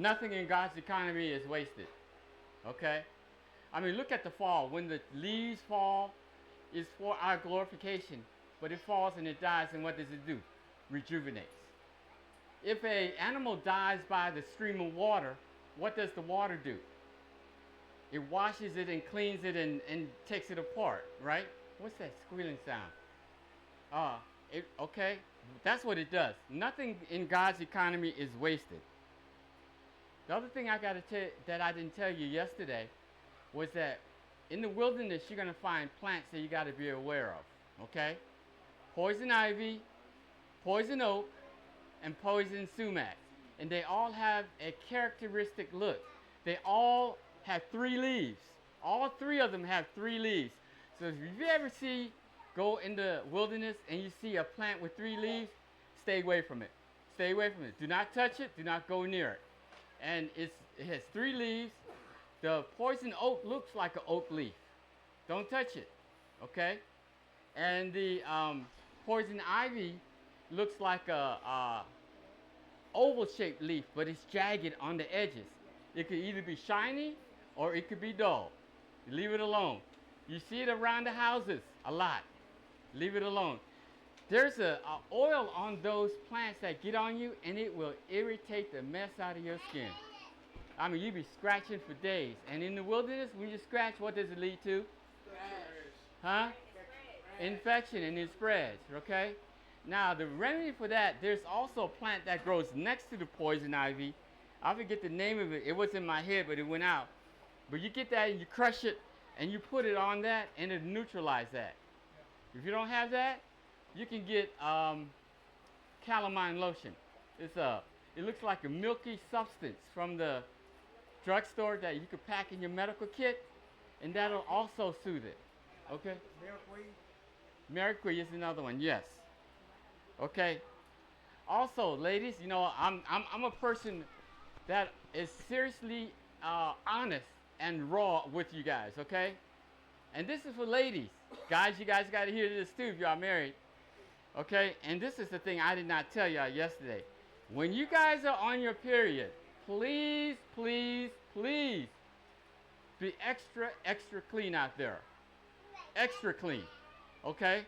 Nothing in God's economy is wasted. Okay? I mean, look at the fall. When the leaves fall, it's for our glorification. But it falls and it dies, and what does it do? Rejuvenates. If an animal dies by the stream of water, what does the water do? It washes it and cleans it and takes it apart, right? What's that squealing sound? Okay, that's what it does. Nothing in God's economy is wasted. The other thing I got to tell that I didn't tell you yesterday was that in the wilderness you're going to find plants that you got to be aware of. Okay, poison ivy, poison oak, and poison sumac, and they all have a characteristic look. They all have 3 leaves. All 3 of them have 3 leaves. So if you ever go in the wilderness and you see a plant with 3 leaves, stay away from it. Stay away from it. Do not touch it. Do not go near it. And it has 3 leaves. The poison oak looks like an oak leaf. Don't touch it. Okay? And the poison ivy looks like a oval-shaped leaf, but it's jagged on the edges. It could either be shiny or it could be dull. Leave it alone. You see it around the houses a lot. Leave it alone. There's a oil on those plants that get on you, and it will irritate the mess out of your skin. I mean, you be scratching for days. And in the wilderness, when you scratch, what does it lead to? Huh? Infection, and it spreads, okay? Now, the remedy for that, there's also a plant that grows next to the poison ivy. I forget the name of it. It was in my head, but it went out. But you get that and you crush it, and you put it on that, and it neutralizes that. If you don't have that, you can get calamine lotion. It looks like a milky substance from the drugstore that you could pack in your medical kit, and that'll also soothe it. Okay? Milkweed. Milkweed is another one. Yes. Okay. Also, ladies, you know, I'm a person that is seriously honest and raw with you guys. Okay? And this is for ladies. Guys, you guys got to hear this too if you are married. Okay? And this is the thing I did not tell y'all yesterday. When you guys are on your period, please, please, please be extra, extra clean out there. Extra clean. Okay?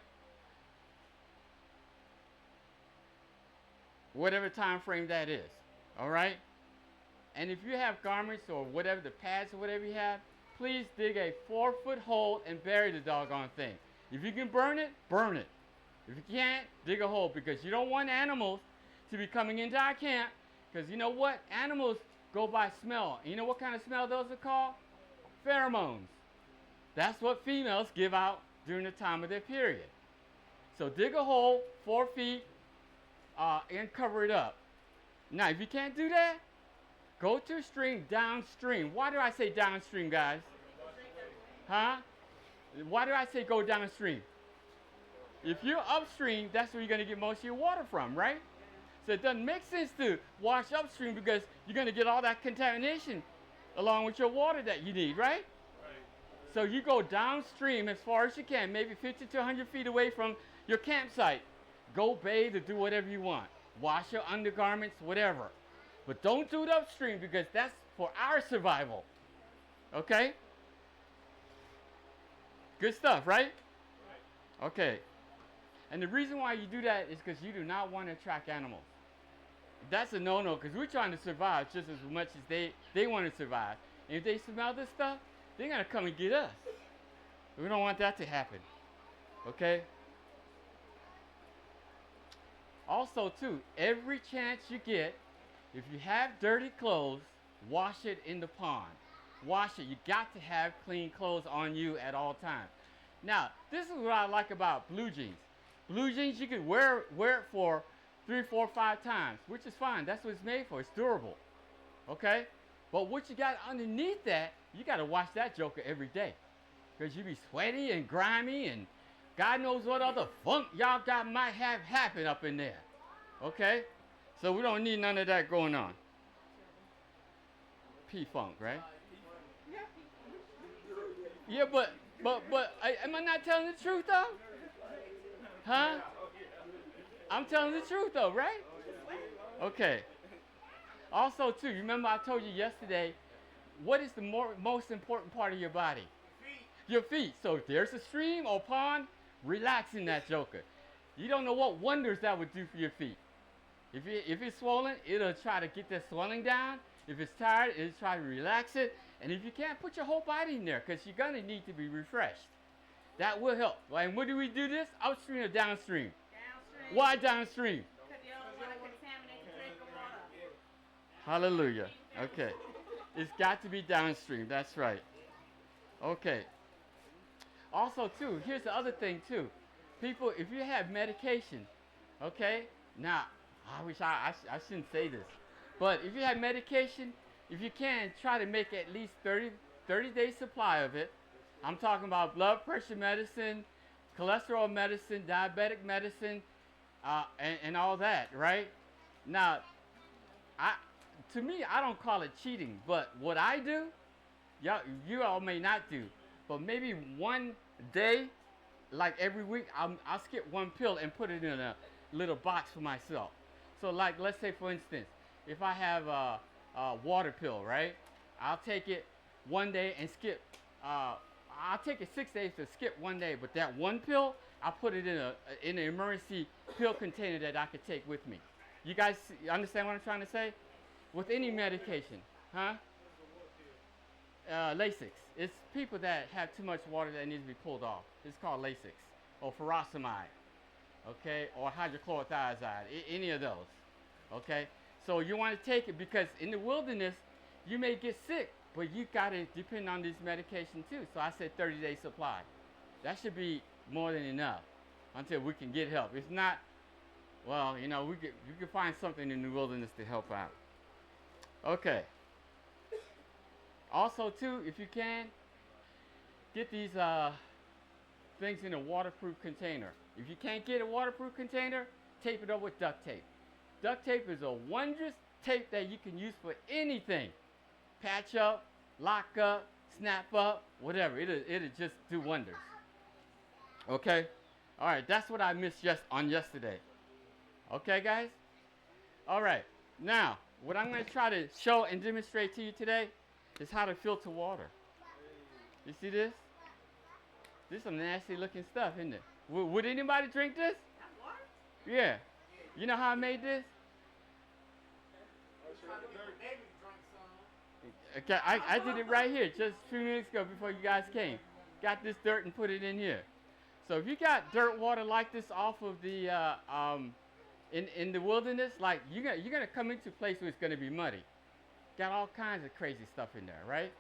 Whatever time frame that is. All right? And if you have garments or whatever, the pads or whatever you have, please dig a 4-foot hole and bury the doggone thing. If you can burn it, burn it. If you can't, dig a hole, because you don't want animals to be coming into our camp, because you know what? Animals go by smell. And you know what kind of smell those are called? Pheromones. That's what females give out during the time of their period. So dig a hole 4 feet and cover it up. Now, if you can't do that, go to a stream downstream. Why do I say downstream, guys? Huh? Why do I say go downstream? If you're upstream, that's where you're going to get most of your water from, right? So it doesn't make sense to wash upstream, because you're going to get all that contamination along with your water that you need, right? Right. So you go downstream as far as you can, maybe 50 to 100 feet away from your campsite. Go bathe or do whatever you want. Wash your undergarments, whatever. But don't do it upstream, because that's for our survival. Okay? Good stuff, right? Right. Okay. And the reason why you do that is because you do not want to attract animals. That's a no-no, because we're trying to survive just as much as they want to survive. And if they smell this stuff, they're going to come and get us. We don't want that to happen. Okay? Also, too, every chance you get, if you have dirty clothes, wash it in the pond. Wash it. You got to have clean clothes on you at all times. Now, this is what I like about blue jeans. Blue jeans, you can wear it for 3, 4, 5 times, which is fine. That's what it's made for. It's durable. Okay? But what you got underneath that, you got to wash that joker every day, because you be sweaty and grimy, and God knows what other funk y'all might have happen up in there. Okay? So we don't need none of that going on. P-funk, right? Yeah, but am I not telling the truth though? Huh? I'm telling the truth though, right? Okay. Also, too, you remember I told you yesterday, what is the most important part of your body? Your feet. So if there's a stream or pond, relax in that joker. You don't know what wonders that would do for your feet. If it's swollen, it'll try to get that swelling down. If it's tired, it'll try to relax it. And if you can't, put your whole body in there because you're going to need to be refreshed. That will help. And where do we do this? Upstream or downstream? Downstream. Why downstream? Because you don't want to contaminate the drinking water. Hallelujah. Okay. It's got to be downstream. That's right. Okay. Also, too, here's the other thing, too. People, if you have medication, okay? Now, I wish I shouldn't say this. But if you have medication, if you can, try to make at least 30-day supply of it. I'm talking about blood pressure medicine, cholesterol medicine, diabetic medicine, and all that, right? Now, to me, I don't call it cheating, but what I do, you all may not do, but maybe one day, like every week, I'll skip one pill and put it in a little box for myself. So like, let's say for instance, if I have a water pill, right? I'll take it one day and skip, I'll take it 6 days to skip one day, but that one pill, I'll put it in an emergency pill container that I could take with me. You guys understand what I'm trying to say? With any medication, huh? Lasix. It's people that have too much water that needs to be pulled off. It's called Lasix or furosemide, okay, or hydrochlorothiazide, any of those, okay? So you want to take it because in the wilderness, you may get sick, but you got to depend on this medication too. So I said 30-day supply. That should be more than enough until we can get help. If not, well, you know, you can find something in the wilderness to help out. Okay. Also, too, if you can, get these things in a waterproof container. If you can't get a waterproof container, tape it up with duct tape. Duct tape is a wondrous tape that you can use for anything. Patch up, lock up, snap up, whatever. It'll just do wonders. Okay? All right, that's what I missed on yesterday. Okay, guys? All right. Now, what I'm going to try to show and demonstrate to you today is how to filter water. You see this? This is some nasty looking stuff, isn't it? Would anybody drink this? Yeah. You know how I made this? Okay, I did it right here just a few minutes ago before you guys came. Got this dirt and put it in here. So if you got dirt water like this off of the in the wilderness, like you're gonna come into a place where it's gonna be muddy. Got all kinds of crazy stuff in there, right?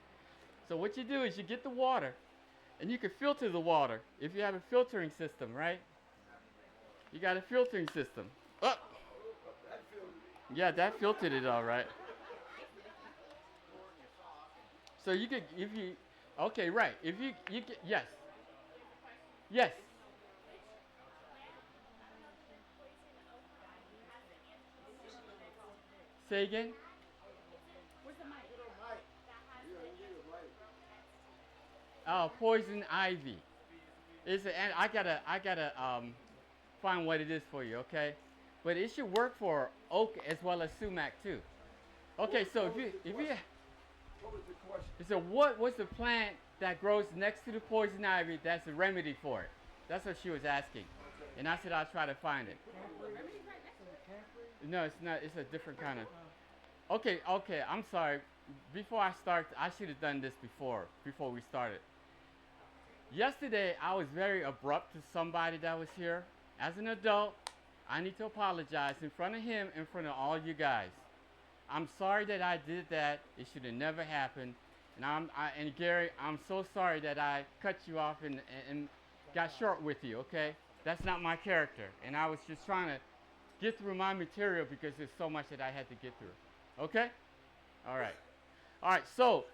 So what you do is you get the water, and you can filter the water if you have a filtering system, right? You got a filtering system. Oh. Yeah, that filtered it all right. So you could, okay, right. If you get, yes. Yes. Say again? Oh, poison ivy. I gotta find what it is for you, okay? But it should work for oak as well as sumac too. Okay, so if you What was the question? so what's the plant that grows next to the poison ivy that's a remedy for it? That's what she was asking. And I said I'll try to find it. No, it's not. It's a different kind of. Okay, I'm sorry. Before I start, I should have done this before we started. Yesterday, I was very abrupt to somebody that was here. As an adult, I need to apologize in front of him, in front of all you guys. I'm sorry that I did that. It should have never happened. And Gary, I'm so sorry that I cut you off and got short with you, okay? That's not my character. And I was just trying to get through my material because there's so much that I had to get through. Okay? All right. All right, so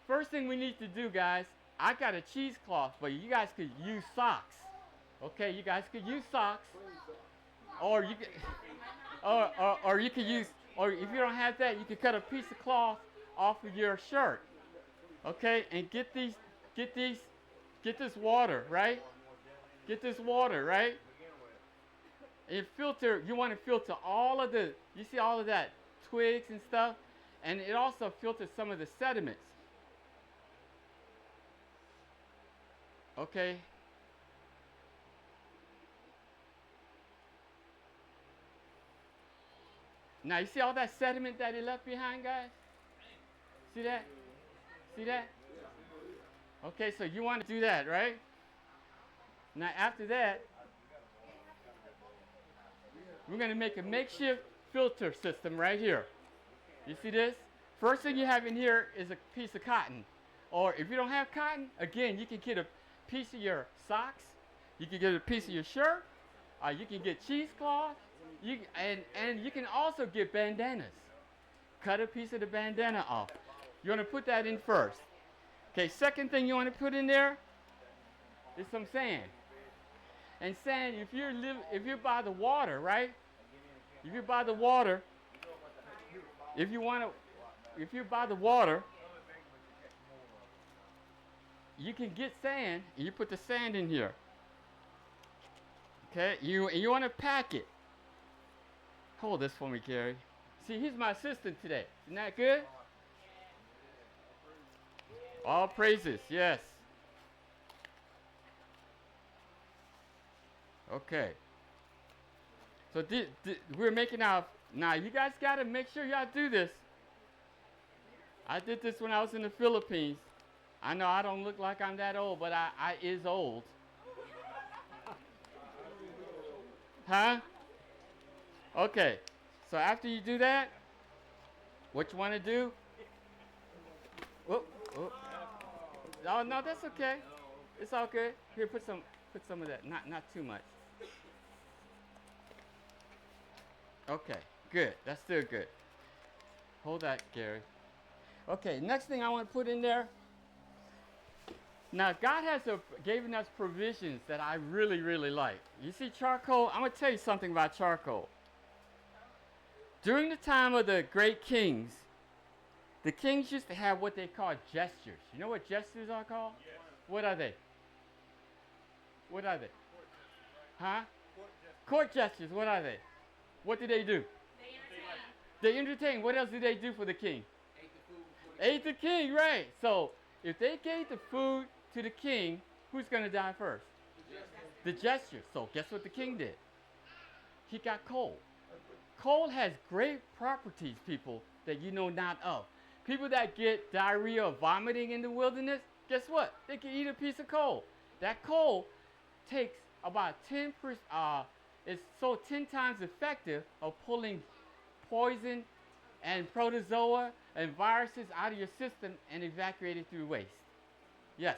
first thing we need to do, guys, I got a cheesecloth, but you guys could use socks. Okay, you guys could use socks. Or you could, or you could use, or if you don't have that, you could cut a piece of cloth off of your shirt. Okay, and get this water, right? Get this water, right? And filter, you want to filter all of you see all of that, twigs and stuff? and it also filters some of the sediments. Okay. Now you see all that sediment that it left behind, guys? See that? See that? Okay, so you want to do that, right? Now after that, we're going to make a makeshift filter system right here. You see this? First thing you have in here is a piece of cotton. Or if you don't have cotton, again, you can get a piece of your socks. You can get a piece of your shirt. You can get cheesecloth. And you can also get bandanas. Cut a piece of the bandana off. You want to put that in first. Okay, second thing you want to put in there is some sand. And sand, if you're by the water, right? If you're by the water, if you're by the water, you can get sand and you put the sand in here. Okay, you want to pack it. Hold this for me, Gary. See, he's my assistant today. Isn't that good? All praises, yes. Okay. So we're making our, now you guys got to make sure y'all do this. I did this when I was in the Philippines. I know I don't look like I'm that old, but I is old. Huh? Okay. So after you do that, what you want to do? Whoop, whoop. Oh no, that's okay. It's all good. Here, put some of that. Not too much. Okay, good. That's still good. Hold that, Gary. Okay, next thing I want to put in there. Now, God has given us provisions that I really, really like. You see charcoal? I'm going to tell you something about charcoal. During the time of the great kings, the kings used to have what they call gestures. You know what gestures are called? Yes. What are they? What are they? Huh? Court gestures. What are they? What do they do? They entertain. What else do they do for the king? Ate the king, right. So if they gave the food to the king, who's going to die first? The jester. So guess what the king did? He got coal. Coal has great properties, people, that you know not of. People that get diarrhea or vomiting in the wilderness, guess what? They can eat a piece of coal. That coal takes about 10 times effective of pulling poison and protozoa and viruses out of your system and evacuate it through waste. Yes?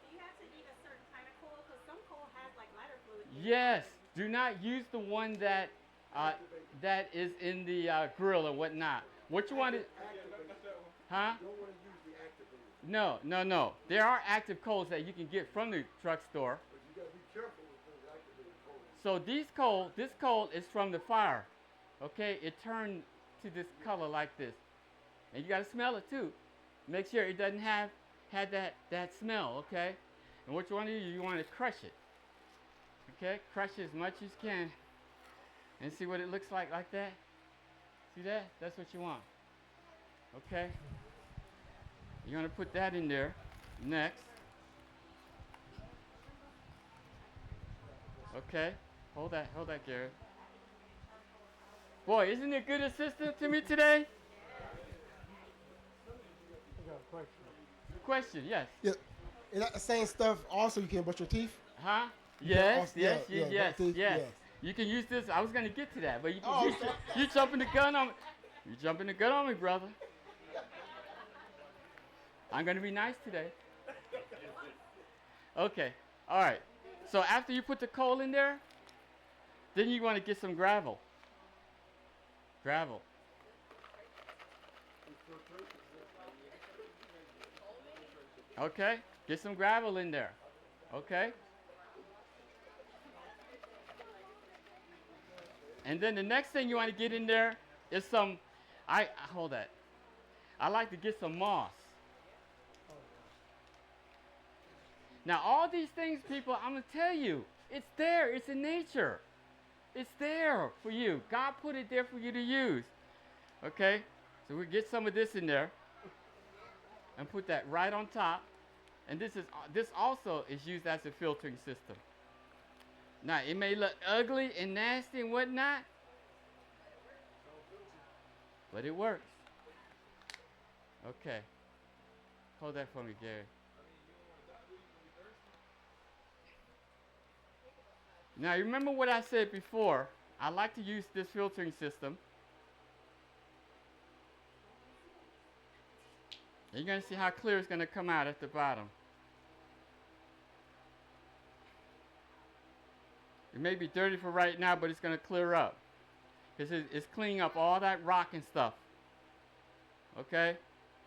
Do you have to eat a certain kind of coal? Because some coal has like lighter fluid. Yes. Do not use the one that is in the grill or whatnot. What you want to... Huh? You don't want to use the activated. No. There are active coals that you can get from the truck store. But you got to be careful with those activated coals. So this coal is from the fire. Okay? It turned to this color like this. And you got to smell it too. Make sure it doesn't have that smell, okay? And what you want to do, you want to crush it. Okay? Crush it as much as you can. And see what it looks like that? See that? That's what you want. Okay? You're going to put that in there next. Okay? Hold that, Gary. Boy, isn't it good assistant to me today? I got a question. Question, yes. Yeah, is that the same stuff also you can brush your teeth? Huh? You Yes, can yes, also- yes, brush teeth, yes. yes. You can use this. I was going to get to that, but Oh, you, okay. you jumping the gun on me. You jumping the gun on me, brother. I'm going to be nice today. Okay. All right. So after you put the coal in there, then you want to get some gravel. Gravel. Okay. Get some gravel in there. Okay. And then the next thing you want to get in there is some, hold that. I like to get some moss. Now all these things, people, I'm going to tell you, it's there. It's in nature. It's there for you. God put it there for you to use. Okay? So we get some of this in there and put that right on top. And this also is used as a filtering system. Now it may look ugly and nasty and whatnot, but it works. Okay. Hold that for me, Gary. Now you remember what I said before. I like to use this filtering system. And you're going to see how clear it's going to come out at the bottom. It may be dirty for right now, but it's going to clear up. Because it's cleaning up all that rock and stuff. Okay?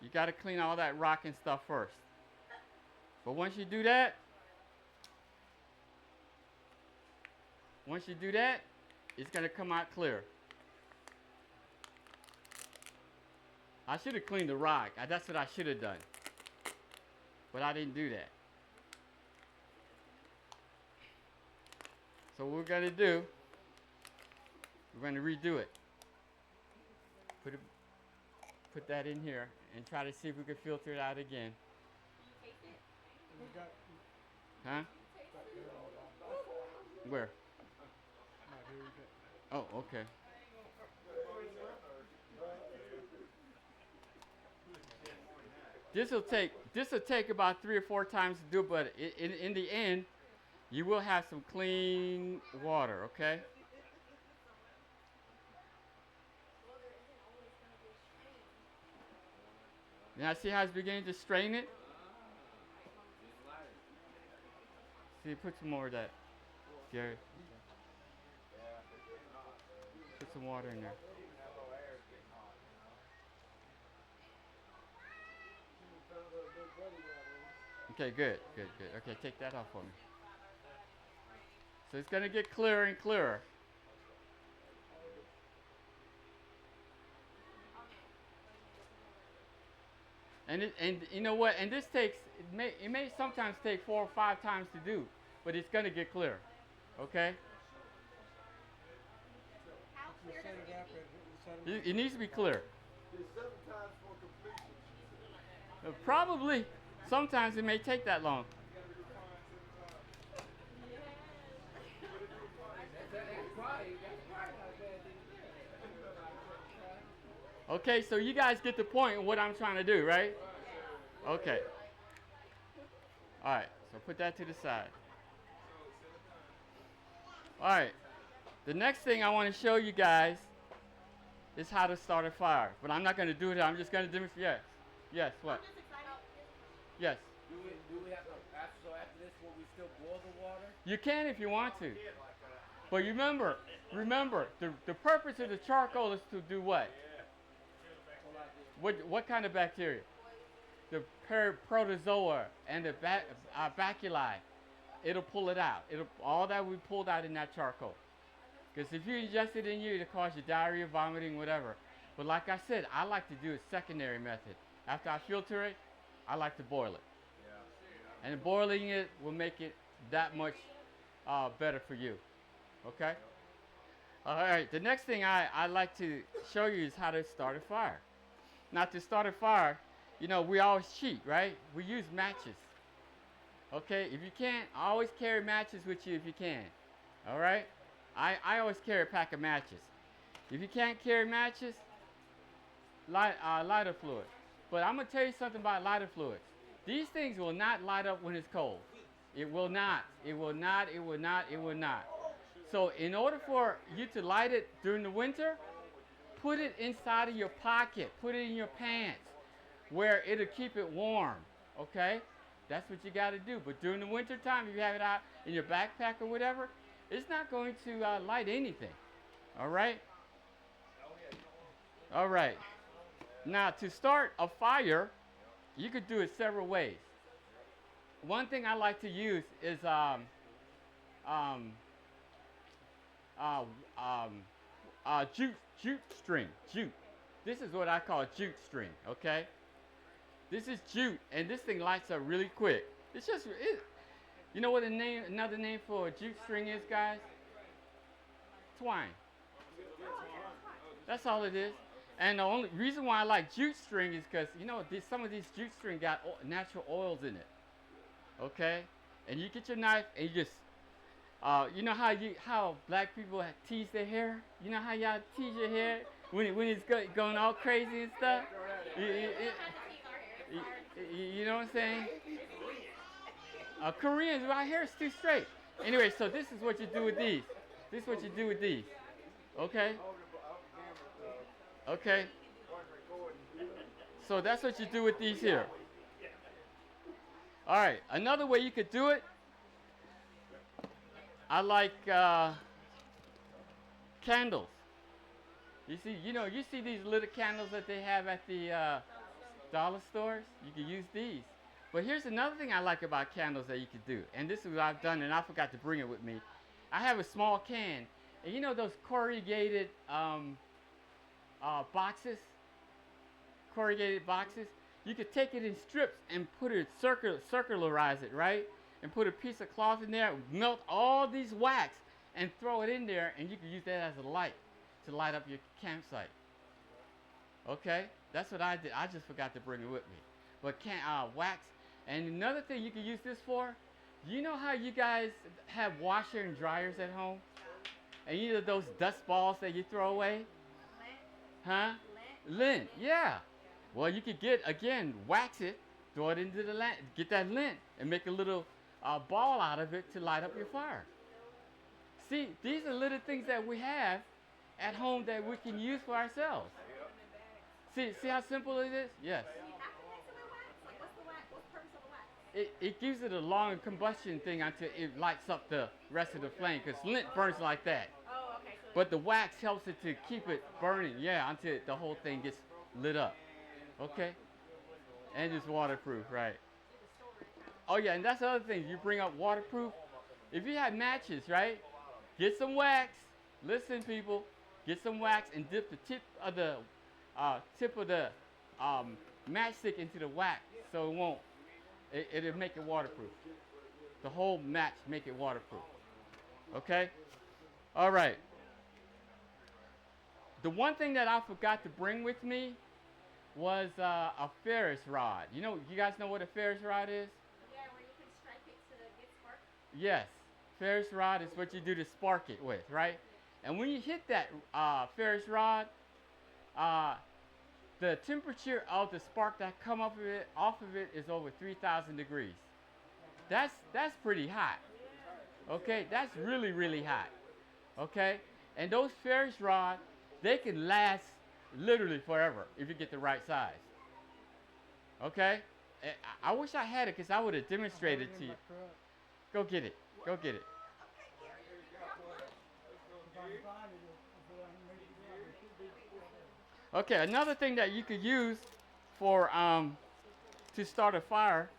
You got to clean all that rock and stuff first. But once you do that, it's going to come out clear. I should have cleaned the rock. That's what I should have done. But I didn't do that. So what we're going to do, we're going to redo it. Put that in here and try to see if we can filter it out again. Huh? Where? Oh, okay. This will take about 3 or 4 times to do, but in the end, you will have some clean water, okay? Now see how it's beginning to strain it? See, put some more of that, Gary. Put some water in there. Okay, good. Okay, take that off for me. So it's going to get clearer and clearer. And you know what? And this takes, it may sometimes take 4 or 5 times to do, but it's going to get clear. Okay? How clear does it need to be? It needs to be clear. It's 7 times for completion. Probably. Sometimes it may take that long. Okay, so you guys get the point of what I'm trying to do, right? Okay. All right, so put that to the side. All right, the next thing I want to show you guys is how to start a fire. But I'm not going to do it. I'm just going to demonstrate. Yes, what? I'm just excited. Yes. Do we have to, after this, will we still boil the water? You can if you want to. But remember, the purpose of the charcoal is to do what? What kind of bacteria? The protozoa and the bacilli. It'll pull it out. All that we pulled out in that charcoal. Because if you ingest it in you, it'll cause you diarrhea, vomiting, whatever. But like I said, I like to do a secondary method. After I filter it, I like to boil it. And boiling it will make it that much better for you. Okay? All right, the next thing I like to show you is how to start a fire. Now, to start a fire, you know, we always cheat, right? We use matches. Okay, if you can't, always carry matches with you if you can. All right? I always carry a pack of matches. If you can't carry matches, lighter fluid. But I'm going to tell you something about lighter fluids. These things will not light up when it's cold. It will not. It will not. It will not. It will not. So in order for you to light it during the winter, put it inside of your pocket. Put it in your pants where it'll keep it warm. Okay? That's what you got to do. But during the winter time, if you have it out in your backpack or whatever, it's not going to light anything. All right? All right. Now, to start a fire, you could do it several ways. One thing I like to use is jute string. Jute. This is what I call jute string. Okay. This is jute, and this thing lights up really quick. It's just, you know what another name for a jute string is, guys? Twine. That's all it is. And the only reason why I like jute string is because some of these jute string got natural oils in it. Okay, and you get your knife and you just, you know how black people tease their hair. You know how y'all tease your hair when it's going all crazy and stuff. You know what I'm saying? Koreans, my hair is too straight. Anyway, so this is what you do with these. This is what you do with these. Okay? Okay? So that's what you do with these here. All right, another way you could do it, I like candles. You see these little candles that they have at the dollar stores? You can use these. But here's another thing I like about candles that you could do. And this is what I've done, and I forgot to bring it with me. I have a small can. And you know those corrugated boxes? Corrugated boxes? You could take it in strips and put it, circularize it, right? And put a piece of cloth in there, melt all these wax, and throw it in there, and you can use that as a light to light up your campsite. Okay? That's what I did. I just forgot to bring it with me. But wax. And another thing you can use this for, you know how you guys have washer and dryers at home? And you know those dust balls that you throw away? Huh? Lint, yeah. Well, you could wax it, throw it into the lint, get that lint, and make a little ball out of it to light up your fire. See, these are little things that we have at home that we can use for ourselves. See how simple it is? Yes. It gives it a long combustion thing until it lights up the rest of the flame, because lint burns like that. Oh, okay. So But the wax helps it to keep it burning, until the whole thing gets lit up. Okay? And it's waterproof, right? Oh yeah, and that's the other thing. You bring up waterproof. If you have matches, right? Get some wax. Listen, people. Get some wax and dip the tip of the matchstick into the wax, so it won't. It'll make it waterproof. The whole match make it waterproof. Okay? All right. The one thing that I forgot to bring with me was a Ferris rod. You guys know what a Ferris rod is? yeah, where you can strike it to get spark. Yes. Ferris rod is what you do to spark it with, right? And when you hit that Ferris rod, the temperature of the spark that come off of it is over 3,000 degrees. That's pretty hot. Okay, that's really, really hot. Okay, and those Ferris rods, they can last literally forever if you get the right size. Okay, I wish I had it because I would have demonstrated to you. Go get it. Go get it. Okay, another thing that you could use for to start a fire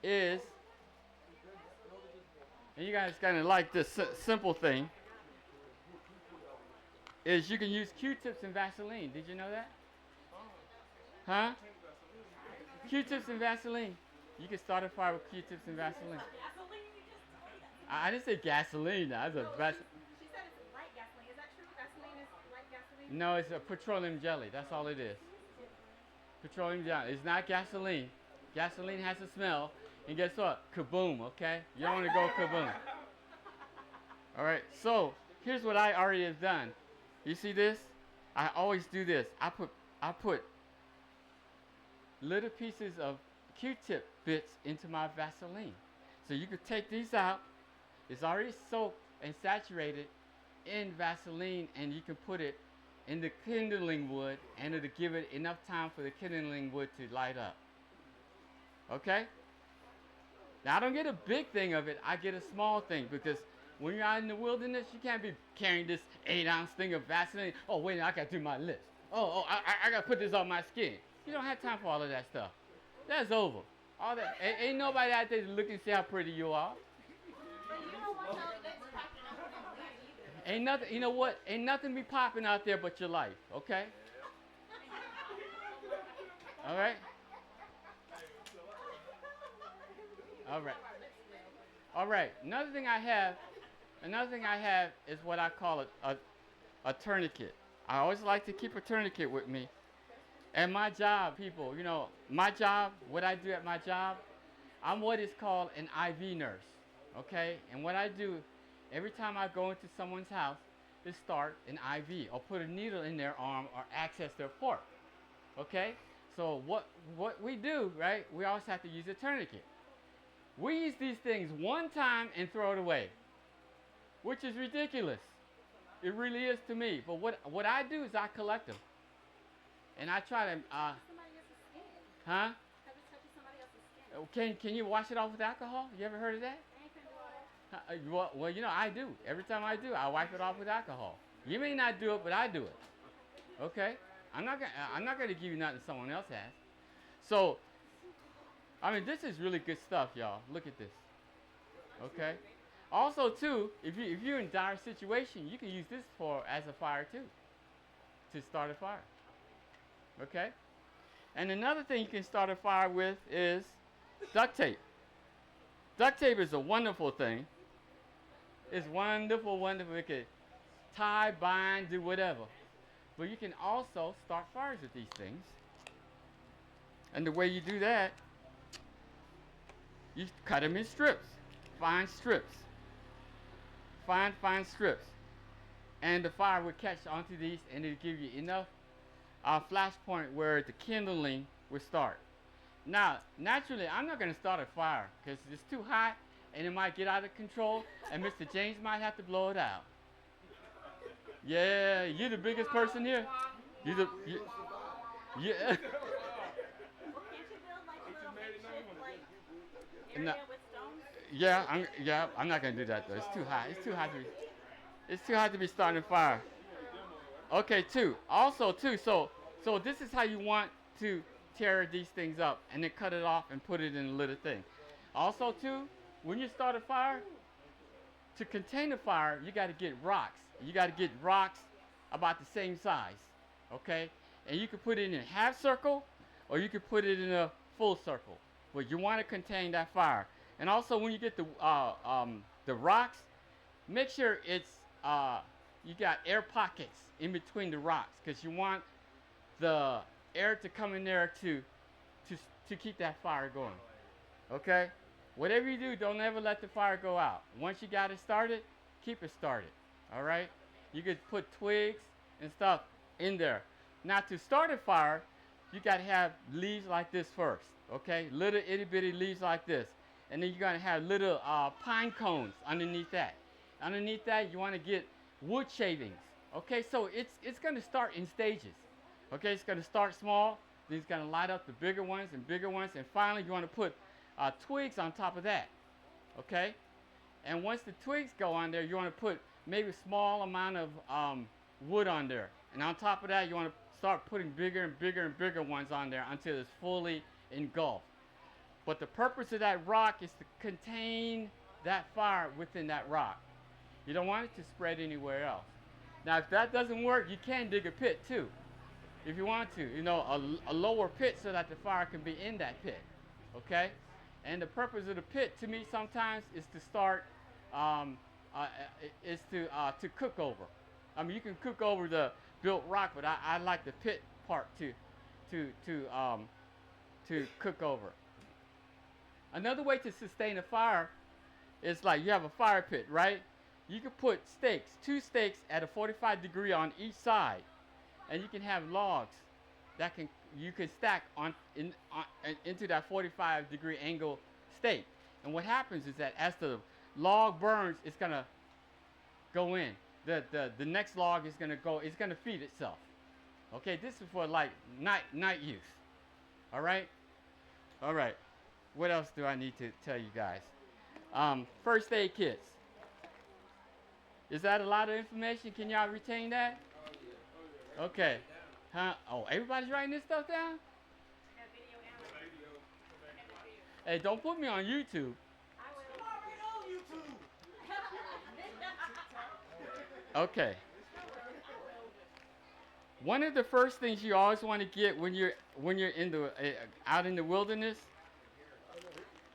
is, and you guys kind of like this simple thing, is you can use Q-tips and Vaseline. Did you know that? Huh? Q-tips and Vaseline. You can start a fire with Q-tips and Vaseline. Gasoline, you just told me that. I didn't say gasoline. I said She said it's light gasoline. Is that true? Gasoline is light gasoline? No, it's a petroleum jelly. That's all it is. Petroleum jelly. It's not gasoline. Gasoline has a smell. And guess what? Kaboom, okay? You don't want to go kaboom. All right, so here's what I already have done. You see this? I always do this. I put little pieces of Q-tip bits into my Vaseline. So you could take these out. It's already soaked and saturated in Vaseline, and you can put it in the kindling wood, and it'll give it enough time for the kindling wood to light up. Okay? Now I don't get a big thing of it, I get a small thing, because when you're out in the wilderness, you can't be carrying this 8-ounce thing of Vaseline. Oh, wait, I gotta do my lips. I gotta put this on my skin. You don't have time for all of that stuff. That's over. All that ain't nobody out there to look and see how pretty you are. But you don't want no lips popping out from the weed either. Ain't nothing, you know what? Ain't nothing be popping out there but your life, okay? All right? All right. All right. Another thing I have is what I call a tourniquet. I always like to keep a tourniquet with me. And my job, people, my job, what I do at my job, I'm what is called an IV nurse, okay? And what I do every time I go into someone's house is start an IV or put a needle in their arm or access their port, okay? So what we do, right, we always have to use a tourniquet. We use these things one time and throw it away, which is ridiculous. It really is to me. But what I do is I collect them. And I try to, Somebody else's skin. huh? Have you touched somebody else's skin? Can you wash it off with alcohol? You ever heard of that? I ain't finna do all that. Well, I do. Every time I do, I wipe it off with alcohol. You may not do it, but I do it. Okay? I'm not gonna give you nothing someone else has. So, I mean, this is really good stuff, y'all. Look at this. Okay? Also, too, if you're in dire situation, you can use this as a fire too, to start a fire. Okay? And another thing you can start a fire with is duct tape. Duct tape is a wonderful thing. It's wonderful, wonderful. It can tie, bind, do whatever. But you can also start fires with these things. And the way you do that, you cut them in strips, fine strips. Fine strips. And the fire would catch onto these and it'll give you enough flash point where the kindling will start. Now, naturally, I'm not going to start a fire because it's too hot and it might get out of control and Mr. James might have to blow it out. Yeah, you're the biggest person here. Yeah. Well, can't you build like a little makeshift like area with stones? Yeah, I'm not going to do that though. It's too hot. It's too hot to be starting a fire. Okay, so this is how you want to tear these things up and then cut it off and put it in a little thing. Also, too, when you start a fire, to contain a fire, you got to get rocks. You got to get rocks about the same size, okay? And you can put it in a half circle or you can put it in a full circle. But you want to contain that fire. And also, when you get the rocks, make sure it's you got air pockets in between the rocks because you want the air to come in there to keep that fire going. Okay? Whatever you do, don't ever let the fire go out. Once you got it started, keep it started. All right? You could put twigs and stuff in there. Now, to start a fire, you got to have leaves like this first. Okay? Little itty bitty leaves like this. And then you're going to have little pine cones underneath that. Underneath that, you want to get wood shavings. Okay, so it's going to start in stages. Okay, it's going to start small, then it's going to light up the bigger ones, and finally you want to put twigs on top of that. Okay, and once the twigs go on there, you want to put maybe a small amount of wood on there. And on top of that, you want to start putting bigger and bigger and bigger ones on there until it's fully engulfed. But the purpose of that rock is to contain that fire within that rock. You don't want it to spread anywhere else. Now, if that doesn't work, you can dig a pit too, if you want to. A lower pit so that the fire can be in that pit. Okay? And the purpose of the pit, to me, sometimes is to start, to cook over. I mean, you can cook over the built rock, but I like the pit part to cook over. Another way to sustain a fire is like you have a fire pit, right? You can put stakes, 2 stakes at a 45 degree on each side, and you can have logs that you can stack into that 45 degree angle stake. And what happens is that as the log burns, it's gonna go in. The next log is gonna go. It's gonna feed itself. Okay, this is for like night use. All right. What else do I need to tell you guys? First aid kits. Is that a lot of information? Can y'all retain that? Okay. Huh? Oh, everybody's writing this stuff down? Have video and Hey, don't put me on YouTube. I will. Okay. One of the first things you always want to get when you're in the out in the wilderness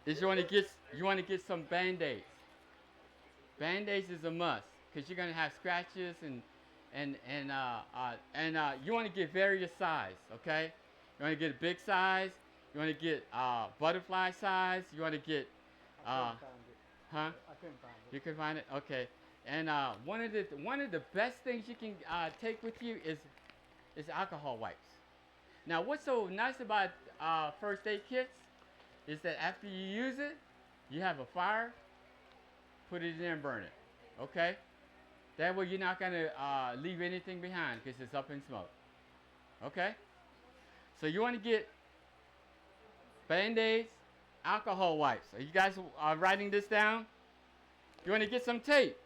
is you want to get some Band-Aids. Band-Aids is a must because you're gonna have scratches and and you want to get various size, okay? You want to get a big size. You want to get butterfly size. You want to get, huh? I couldn't find it. You can find it, okay. And one of the best things you can take with you is alcohol wipes. Now, what's so nice about first aid kits is that after you use it, you have a fire, put it in there and burn it, okay? That way you're not going to leave anything behind because it's up in smoke, okay? So you want to get Band-Aids, alcohol wipes. Are you guys writing this down? You want to get some tape.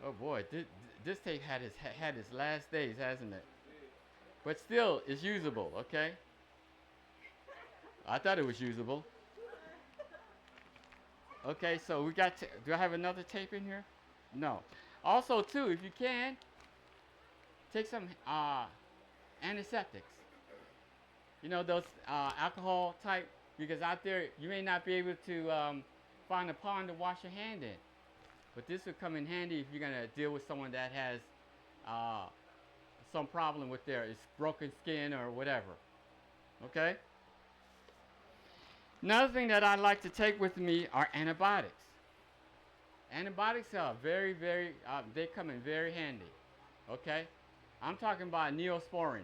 Oh boy, this tape had his last days, hasn't it? But still, it's usable, okay? I thought it was usable. Okay, so we got, do I have another tape in here? No. Also, too, if you can, take some antiseptics. You know, those alcohol type, because out there, you may not be able to find a pond to wash your hand in. But this would come in handy if you're going to deal with someone that has some problem with their broken skin or whatever. Okay? Another thing that I like to take with me are antibiotics. Antibiotics are very, they come in very handy. Okay? I'm talking about Neosporin.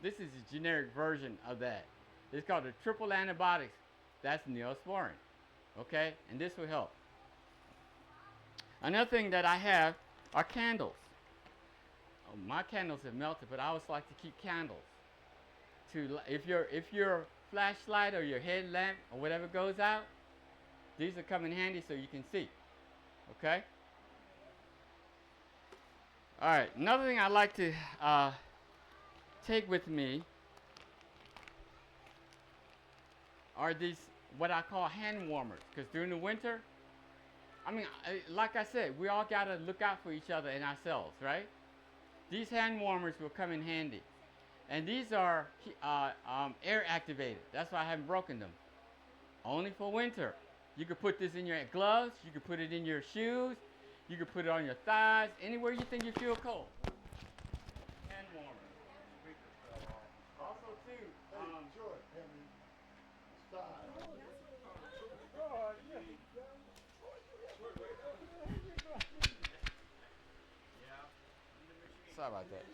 This is a generic version of that. It's called the triple antibiotics. That's Neosporin. Okay? And this will help. Another thing that I have are candles. Oh, my candles have melted, but I always like to keep candles. If your flashlight or your headlamp or whatever goes out, these will come in handy so you can see. Okay? All right. Another thing I like to take with me are these what I call hand warmers, because during the winter, I mean, like I said, we all got to look out for each other and ourselves, right? These hand warmers will come in handy. And these are air activated. That's why I haven't broken them. Only for winter. You could put this in your gloves. You could put it in your shoes. You could put it on your thighs. Anywhere you think you feel cold. Hand warmer. Also, too, George, Henry, style. sorry about that.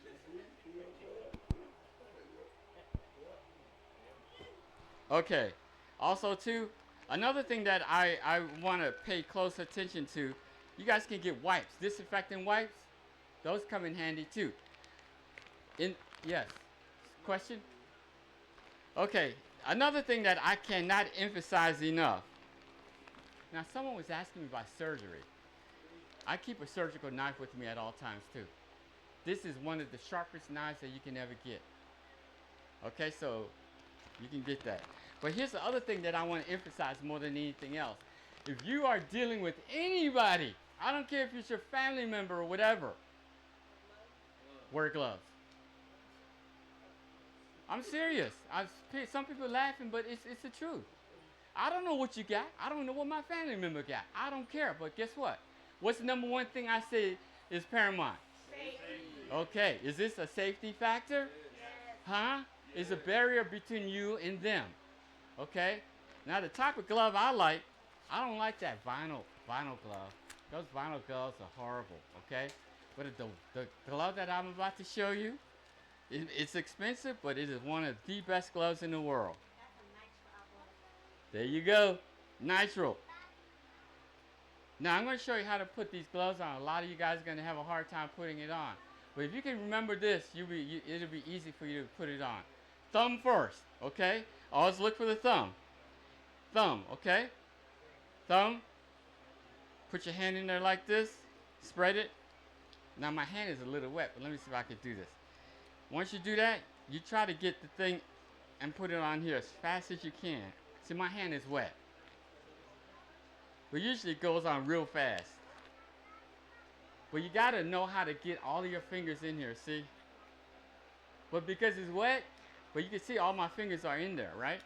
Okay. Also, too, another thing that I want to pay close attention to, you guys can get wipes, disinfectant wipes. Those come in handy, too. Yes. Question? Okay. Another thing that I cannot emphasize enough. Now, someone was asking me about surgery. I keep a surgical knife with me at all times, too. This is one of the sharpest knives that you can ever get. Okay, so you can get that. But here's the other thing that I want to emphasize more than anything else. If you are dealing with anybody, I don't care if it's your family member or whatever, wear gloves. I'm serious. Some people are laughing, but it's the truth. I don't know what you got. I don't know what my family member got. I don't care. But guess what? What's the number one thing I say is paramount? Safety. Okay. Is this a safety factor? Yes. Huh? It's a barrier between you and them. Okay? Now the type of glove I like, I don't like that vinyl glove. Those vinyl gloves are horrible. Okay? But the glove that I'm about to show you, it's expensive, but it is one of the best gloves in the world. There you go. Nitrile. Now I'm going to show you how to put these gloves on. A lot of you guys are going to have a hard time putting it on. But if you can remember this, it'll be easy for you to put it on. Thumb first, okay? Always look for the thumb. Thumb, okay? Thumb. Put your hand in there like this. Spread it. Now my hand is a little wet, but let me see if I can do this. Once you do that, you try to get the thing and put it on here as fast as you can. See, my hand is wet. But usually it goes on real fast. But you got to know how to get all of your fingers in here, see? But because it's wet, but you can see all my fingers are in there, right?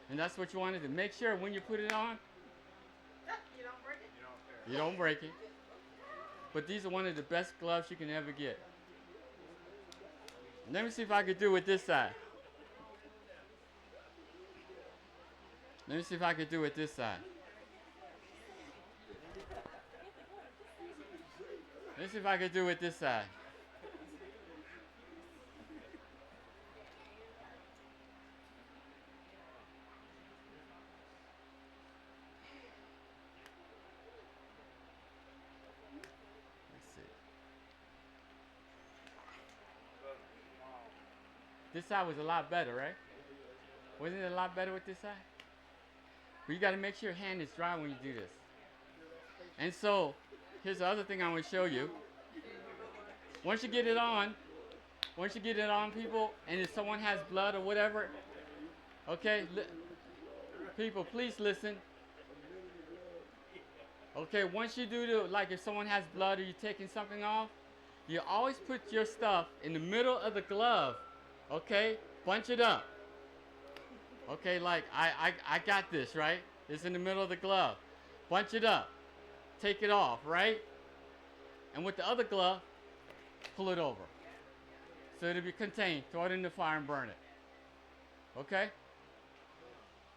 And that's what you want to do. Make sure when you put it on, You don't break it. You don't break it. But these are one of the best gloves you can ever get. Let me see if I can do it with this side. Let me see if I can do it this side. Let me see if I can do it this side. This side was a lot better, right? Wasn't it a lot better with this side? But you got to make sure your hand is dry when you do this. And so, here's the other thing I want to show you. Once you get it on, people, and if someone has blood or whatever, okay, people, please listen. Okay, once you do like if someone has blood or you're taking something off, you always put your stuff in the middle of the glove. Okay, bunch it up. Okay, like I got this, right? It's in the middle of the glove. Bunch it up. Take it off, right? And with the other glove, pull it over. So it'll be contained. Throw it in the fire and burn it. Okay?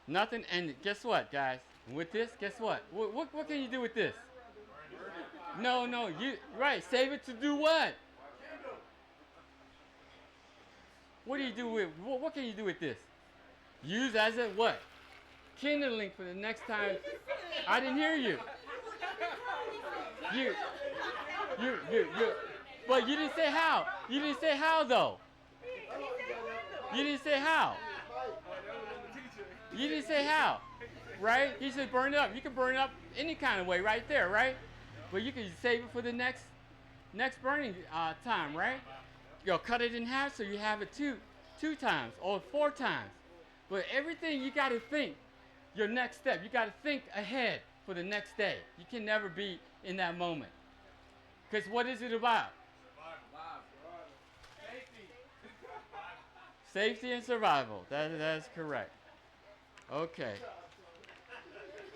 Nothing, and guess what, guys? With this, guess what? What can you do with this? No, you, right, save it to do what? What do you do with, what can you do with this? Use as a what? Kindling for the next time. I didn't hear you. You, but you didn't say how. You didn't say how though. You didn't say how. You didn't say how, right? He said burn it up. You can burn it up any kind of way right there, right? But you can save it for the next burning time, right? You'll cut it in half so you have it two times or 4 times. But everything you got to think your next step. You got to think ahead for the next day. You can never be in that moment. Because what is it about? Safety and survival. That's correct. Okay.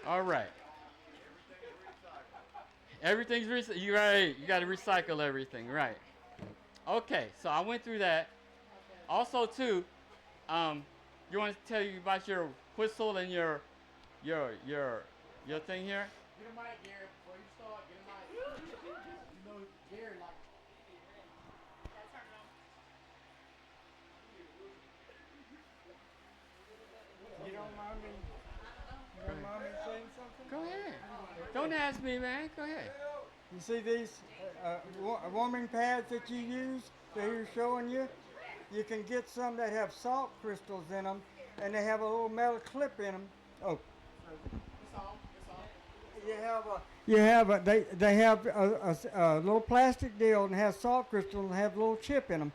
All right. Everything's you right. You got to recycle everything, right? Okay. So I went through that. Also, too, you want to tell you about your whistle and your thing here? Get a mic, Gary, before you start. Get a mic. You know, Gary, like. You don't mind me saying something? Go ahead. Don't ask me, man. Go ahead. You see these warming pads that you use that he's showing you? You can get some that have salt crystals in them, and they have a little metal clip in them. Oh. They have a little plastic deal and has salt crystals and have a little chip in them,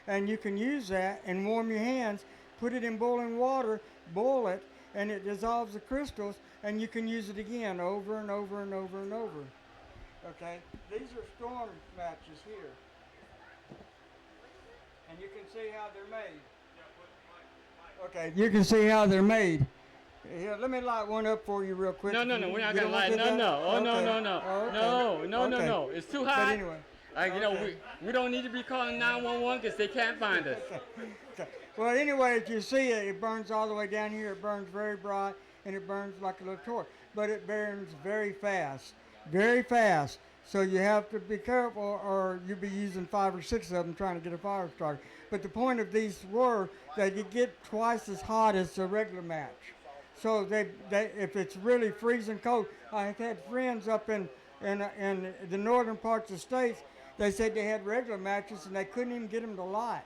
and you can use that and warm your hands. Put it in boiling water, boil it, and it dissolves the crystals, and you can use it again over and over and over and over. Okay, these are storm matches here, and you can see how they're made. Okay, you can see how they're made. Here, let me light one up for you real quick. No, we're not gonna light. No. Oh, okay. No. It's too hot. But anyway, we don't need to be calling 911 because they can't find us. Okay. Well, anyway, as you see it, it burns all the way down here. It burns very bright, and it burns like a little torch. But it burns very fast, very fast. So you have to be careful, or you'll be using 5 or 6 of them trying to get a fire started. But the point of these were that you get twice as hot as a regular match. So they if it's really freezing cold, I've had friends up in the northern parts of the states. They said they had regular matches and they couldn't even get them to light.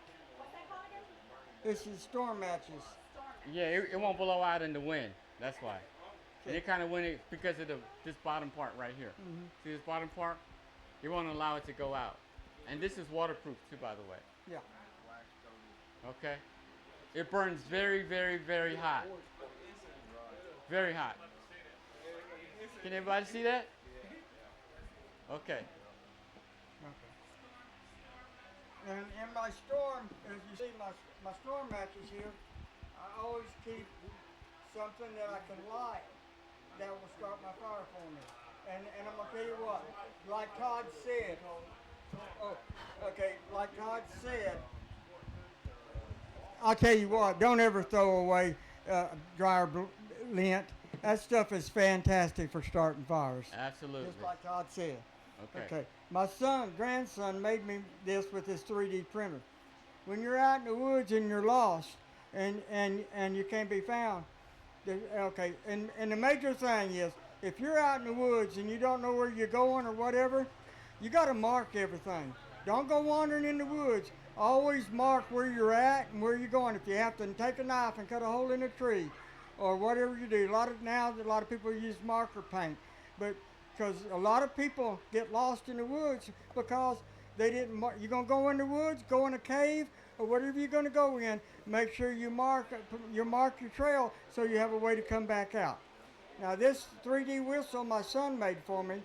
This is storm matches. Yeah, it won't blow out in the wind. That's why. And it kind of went because of this bottom part right here. Mm-hmm. See this bottom part? It won't allow it to go out. And this is waterproof too, by the way. Yeah. Okay. It burns very, very, very hot. Very hot. Can everybody see that? Okay. And in my storm, as you see my storm matches here, I always keep something that I can light that will start my fire for me. And I'm gonna tell you what, like Todd said. Oh, okay. Like Todd said, I'll tell you what. Don't ever throw away dryer lint. That stuff is fantastic for starting fires. Absolutely. Just like Todd said. Okay. Okay. My grandson made me this with his 3D printer. When you're out in the woods and you're lost and you can't be found, okay. And the major thing is, if you're out in the woods and you don't know where you're going or whatever, you got to mark everything. Don't go wandering in the woods. Always mark where you're at and where you're going. If you have to take a knife and cut a hole in a tree, or whatever you do. A lot of people use marker paint, but because a lot of people get lost in the woods because they didn't. You're gonna go in the woods, go in a cave, or whatever you're gonna go in. Make sure you mark your trail so you have a way to come back out. Now this 3D whistle my son made for me.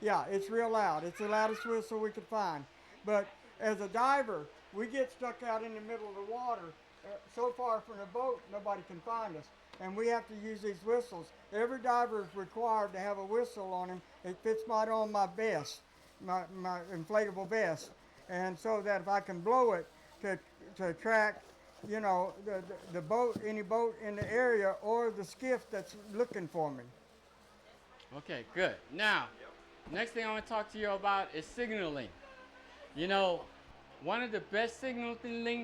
Yeah, it's real loud. It's the loudest whistle we could find. But as a diver, we get stuck out in the middle of the water. So far from the boat, nobody can find us. And we have to use these whistles. Every diver is required to have a whistle on him. It fits right on my vest, my inflatable vest. And so that if I can blow it to attract, the boat, any boat in the area or the skiff that's looking for me. Okay, good. Now, next thing I want to talk to you about is signaling. One of the best signaling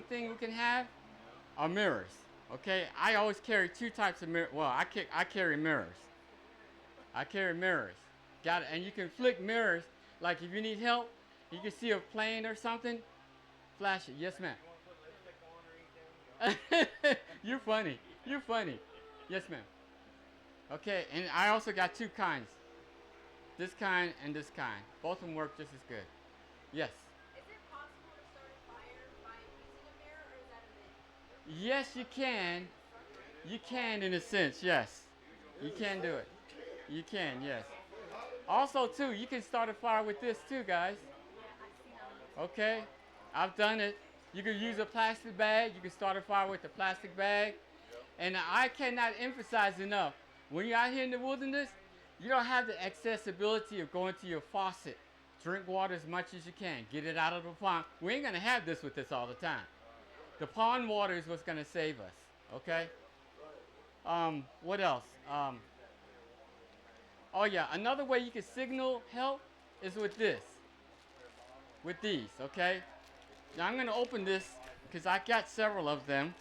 thing we can have are mirrors. Okay, I always carry two types of mirrors. Well, I carry mirrors. I carry mirrors. Got it. And you can flick mirrors. Like if you need help, you can see a plane or something. Flash it. Yes, ma'am. You're funny. You're funny. Yes, ma'am. Okay, and I also got two kinds. This kind and this kind. Both of them work just as good. Yes. Is it possible to start a fire by using a mirror, or is that a myth? Yes, you can. You can in a sense, yes. You can do it. You can, yes. Also, too, you can start a fire with this, too, guys. Okay? I've done it. You can use a plastic bag. You can start a fire with a plastic bag. And I cannot emphasize enough, when you're out here in the wilderness, you don't have the accessibility of going to your faucet. Drink water as much as you can. Get it out of the pond. We ain't going to have this with us all the time. The pond water is what's going to save us. Okay? What else? Oh, yeah. Another way you can signal help is with this. With these, okay? Now, I'm going to open this because I got several of them.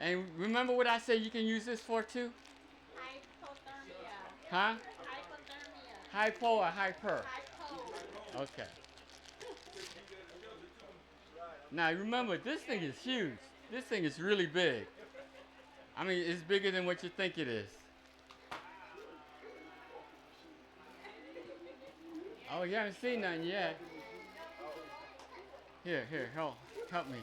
And remember what I said you can use this for, too? Hypothermia. Huh? Hypothermia. Hypo or hyper? Hypo. Okay. Now remember, this thing is huge. This thing is really big. I mean, it's bigger than what you think it is. Oh, you haven't seen nothing yet. Here, help me.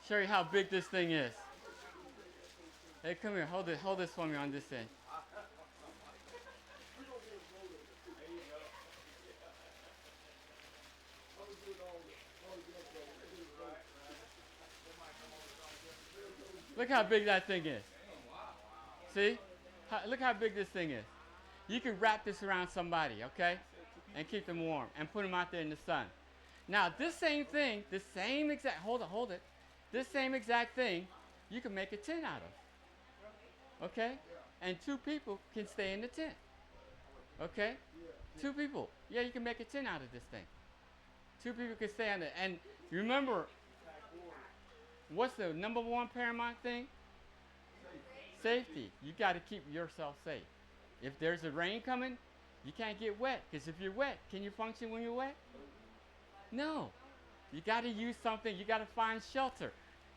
Show you how big this thing is. Hey, come here. Hold this for me on this end. Look how big that thing is. See? Look how big this thing is. You can wrap this around somebody, okay? And keep them warm and put them out there in the sun. Now, this same thing, hold it. This same exact thing, you can make a tent out of. Okay? And two people can stay in the tent. Okay? Two people. Yeah, you can make a tent out of this thing. Two people can stay on it. And remember, what's the number one paramount thing? Safety. You got to keep yourself safe. If there's a rain coming, you can't get wet. Because if you're wet, can you function when you're wet? No. You got to use something. You got to find shelter.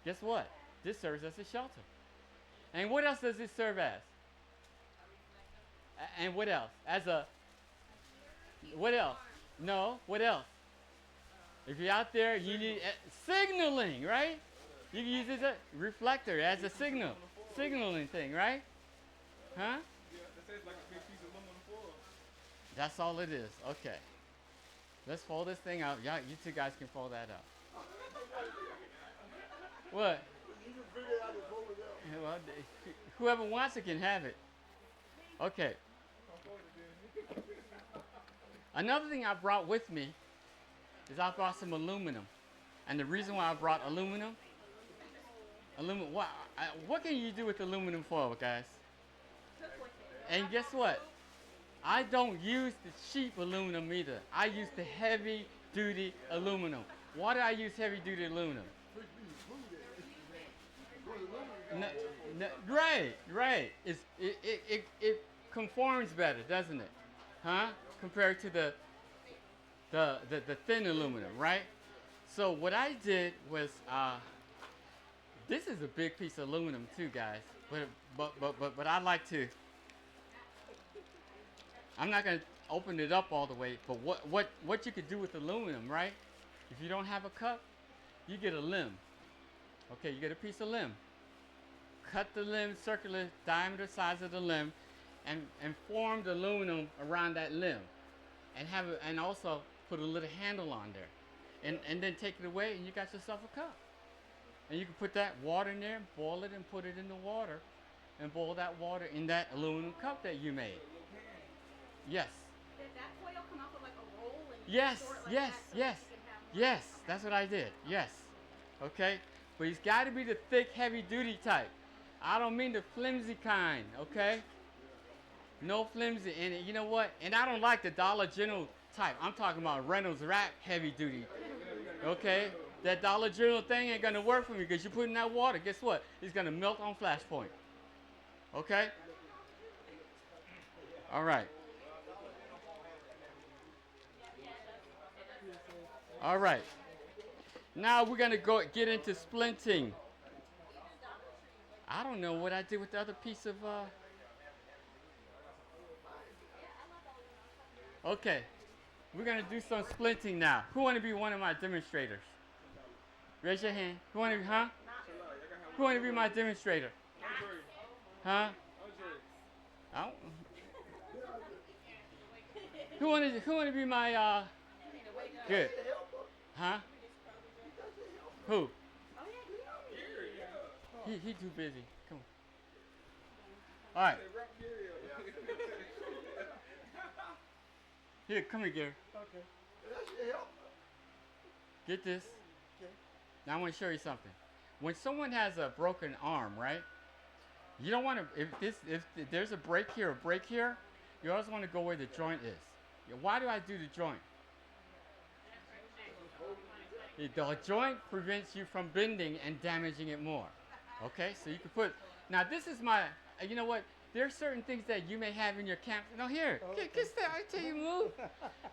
Guess what? This serves as a shelter. And what else does this serve as? And what else? What else? No, what else? If you're out there, you need signaling, right? You can use it as a reflector, as a signaling thing, right? Huh? That's all it is. Okay. Let's fold this thing out. Yeah, you two guys can fold that out. What? Whoever wants it can have it. Okay. Another thing I brought with me is I brought some aluminum. And the reason why I brought aluminum, what can you do with aluminum foil, guys? And guess what? I don't use the cheap aluminum either. I use the heavy duty aluminum. Why do I use heavy duty aluminum? Right. It conforms better, doesn't it? Huh? Compared to the thin aluminum, right? So what I did was, this is a big piece of aluminum too, guys. But I like to. I'm not gonna open it up all the way. But what you could do with aluminum, right? If you don't have a cup, you get a limb. Okay, you get a piece of limb. Cut the limb, circular diameter size of the limb, and form the aluminum around that limb, and also put a little handle on there, and then take it away, and you got yourself a cup. And you can put that water in there, boil it, and put it in the water, and boil that water in that aluminum cup that you made. Yes. Did that foil come off of like a roll? And Yes, store it like yes, that so yes, that you can have- yes. That's what I did. Yes. Okay. But it's got to be the thick, heavy-duty type. I don't mean the flimsy kind. Okay. No flimsy. And you know what? And I don't like the Dollar General type. I'm talking about Reynolds Wrap heavy-duty. Okay. That Dollar General thing ain't gonna work for me because you put in that water. Guess what? It's gonna melt on flashpoint. Okay. All right. All right. Now we're gonna get into splinting. I don't know what I did with the other piece of. Okay, we're gonna do some splinting now. Who wanna be one of my demonstrators? Raise your hand. Who wanna be? Huh? Who wanna be my demonstrator? Huh? I don't. Who wanna be my Good. Huh? Who? He too busy. Come on. All right. Here, come here, Gary. Okay. Get this. Okay. Now I want to show you something. When someone has a broken arm, right? You don't want to. If there's a break here, you always want to go where the joint is. Why do I do the joint? The joint prevents you from bending and damaging it more. Okay, so you can put. Now this is my. You know what? There are certain things that you may have in your camp. No, here, get that. I tell you, move.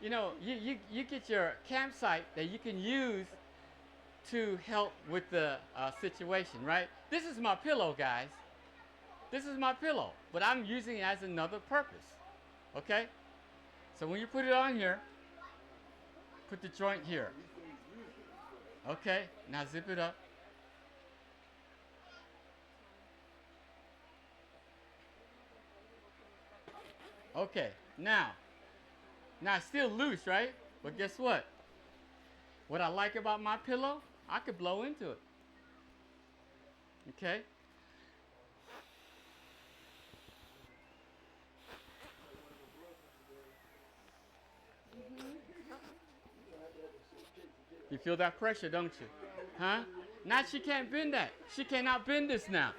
You know, you get your campsite that you can use to help with the situation, right? This is my pillow, guys. This is my pillow, but I'm using it as another purpose. Okay. So when you put it on here, put the joint here. Okay, now zip it up. Okay, now it's still loose, right? But guess what? What I like about my pillow, I could blow into it. Okay? You feel that pressure, don't you? Huh? Now she can't bend that. She cannot bend this now.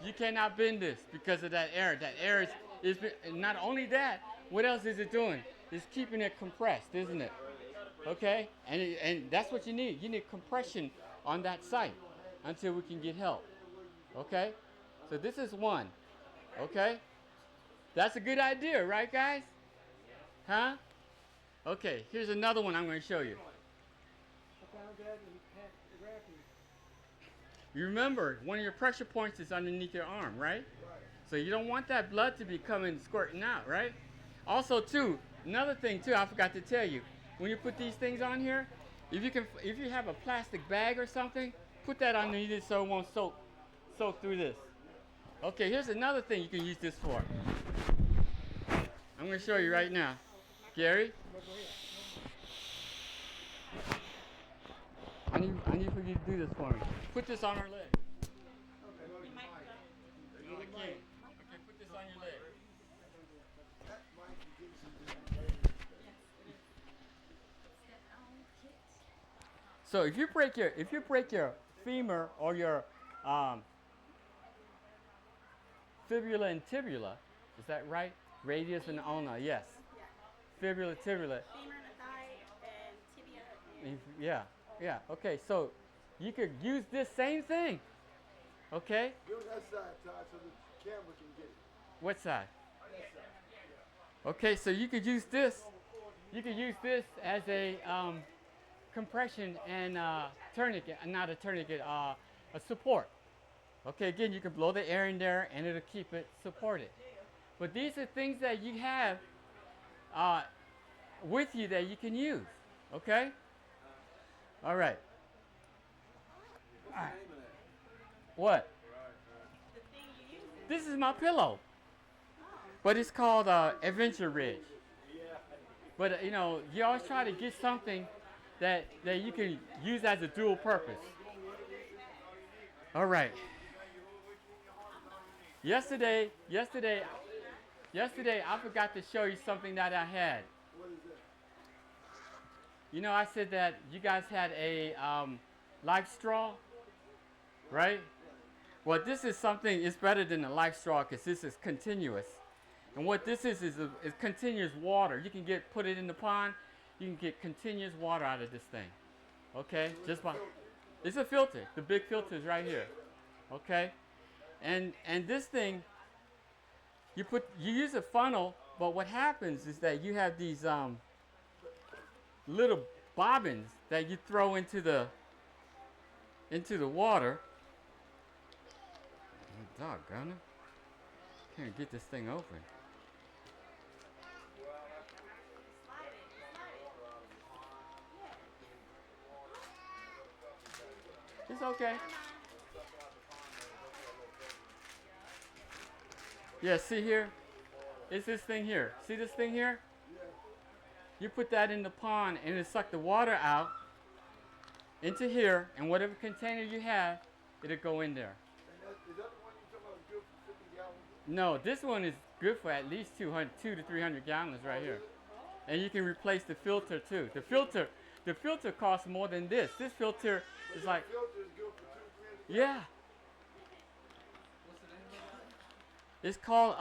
You cannot bend this because of that air. That air is not only that, what else is it doing? It's keeping it compressed, isn't it? Okay? And that's what you need. You need compression on that site until we can get help. Okay? So this is one. Okay? That's a good idea, right, guys? Huh? Okay, here's another one I'm going to show you. You remember, one of your pressure points is underneath your arm, right? So you don't want that blood to be coming squirting out, right? Also, too, another thing too, I forgot to tell you. When you put these things on here, if you have a plastic bag or something, put that underneath it so it won't soak through this. Okay, here's another thing you can use this for. I'm going to show you right now. Gary? I need for you to do this for me. Put this on her leg. So if you break your femur or your fibula and tibula, is that right? Radius and ulna, yes. Fibula, tibula. Femur and the thigh and tibia. And Yeah, yeah. Okay, so you could use this same thing. Okay? Give it that side, Todd, so the camera can get it. What side? Okay, so you could use this. You could use this as a compression and tourniquet, not a tourniquet, a support. Okay, again, you can blow the air in there and it'll keep it supported. But these are things that you have with you that you can use. Okay? All right. All right. What? the thing you use. This is my pillow. But it's called Adventure Ridge. But you know, you always try to get something that you can use as a dual purpose. All right. Yesterday, I forgot to show you something that I had. You know, I said that you guys had a life straw, right? Well, this is something. It's better than a life straw because this is continuous. And what this is continuous water. You can put it in the pond. You can get continuous water out of this thing. Okay, just by it's a filter. The big filter is right here. Okay, and this thing you use a funnel, but what happens is that you have these little bobbins that you throw into the water. Oh, doggone it. Can't get this thing open. It's okay. Yeah, see here? It's this thing here. See this thing here? You put that in the pond and it suck the water out into here, and whatever container you have, it'll go in there. Is that the one you talking about good for 50 gallons? No, this one is good for at least 2 to 300 gallons right here. And you can replace the filter too. The filter costs more than this. This filter is like, Filter is good for 2, 300 yeah. It's called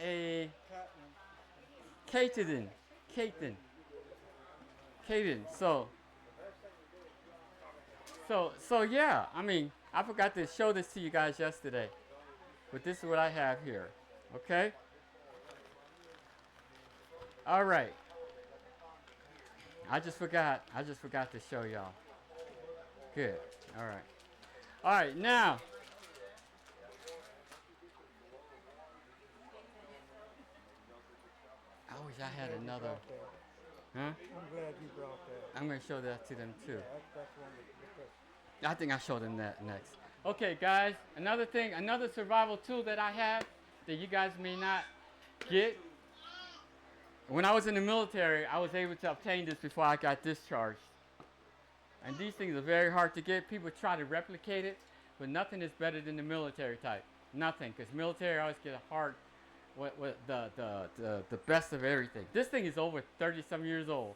a Katen. So yeah, I mean, I forgot to show this to you guys yesterday, but this is what I have here. Okay. All right. I just forgot to show y'all. Good. All right. All right, now. I wish I had another. Huh? I'm glad you brought that. I'm going to show that to them too. That's one of I think I'll show them that next. Okay, guys, another survival tool that I have that you guys may not get. When I was in the military, I was able to obtain this before I got discharged. And these things are very hard to get. People try to replicate it, but nothing is better than the military type. Nothing, because military always get a hard, the best of everything. This thing is over 30-some years old,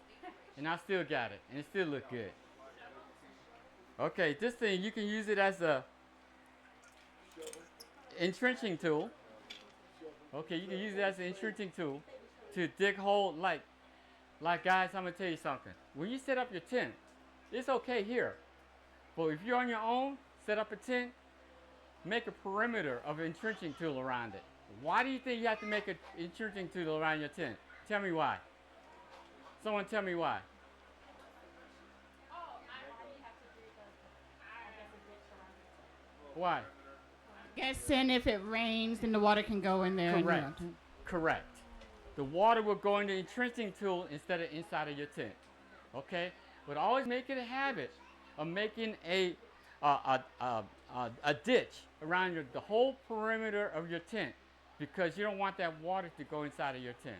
and I still got it, and it still look good. Okay, this thing, you can use it as a entrenching tool. Okay, you can use it as an entrenching tool to dig hole, like guys, I'm gonna tell you something. When you set up your tent, it's okay here, but if you're on your own, set up a tent, make a perimeter of an entrenching tool around it. Why do you think you have to make an entrenching tool around your tent? Tell me why. Someone tell me why. Why? Guessing if it rains, then the water can go in there. Correct. Correct. The water will go in the entrenching tool instead of inside of your tent. Okay? But always make it a habit of making a ditch around the whole perimeter of your tent, because you don't want that water to go inside of your tent.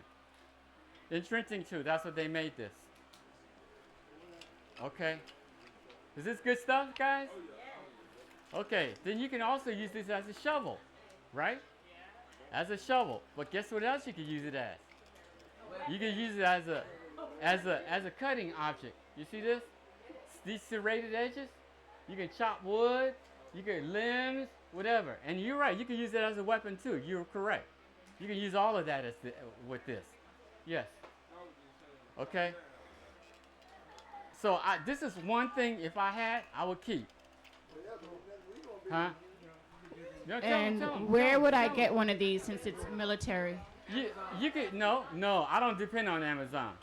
Entrenching tool, that's what they made this. Okay? Is this good stuff, guys? Okay, then you can also use this as a shovel, right? As a shovel. But guess what else you can use it as? You can use it as a cutting object. You see this? These serrated edges. You can chop wood. You can limbs, whatever. And you're right. You can use it as a weapon too. You're correct. You can use all of that as with this. Yes. Okay. So this is one thing. If I had, I would keep. Huh? No, tell 'em, And tell 'em, where tell 'em, would I tell 'em. get one of these since it's military? You could no. I don't depend on Amazon.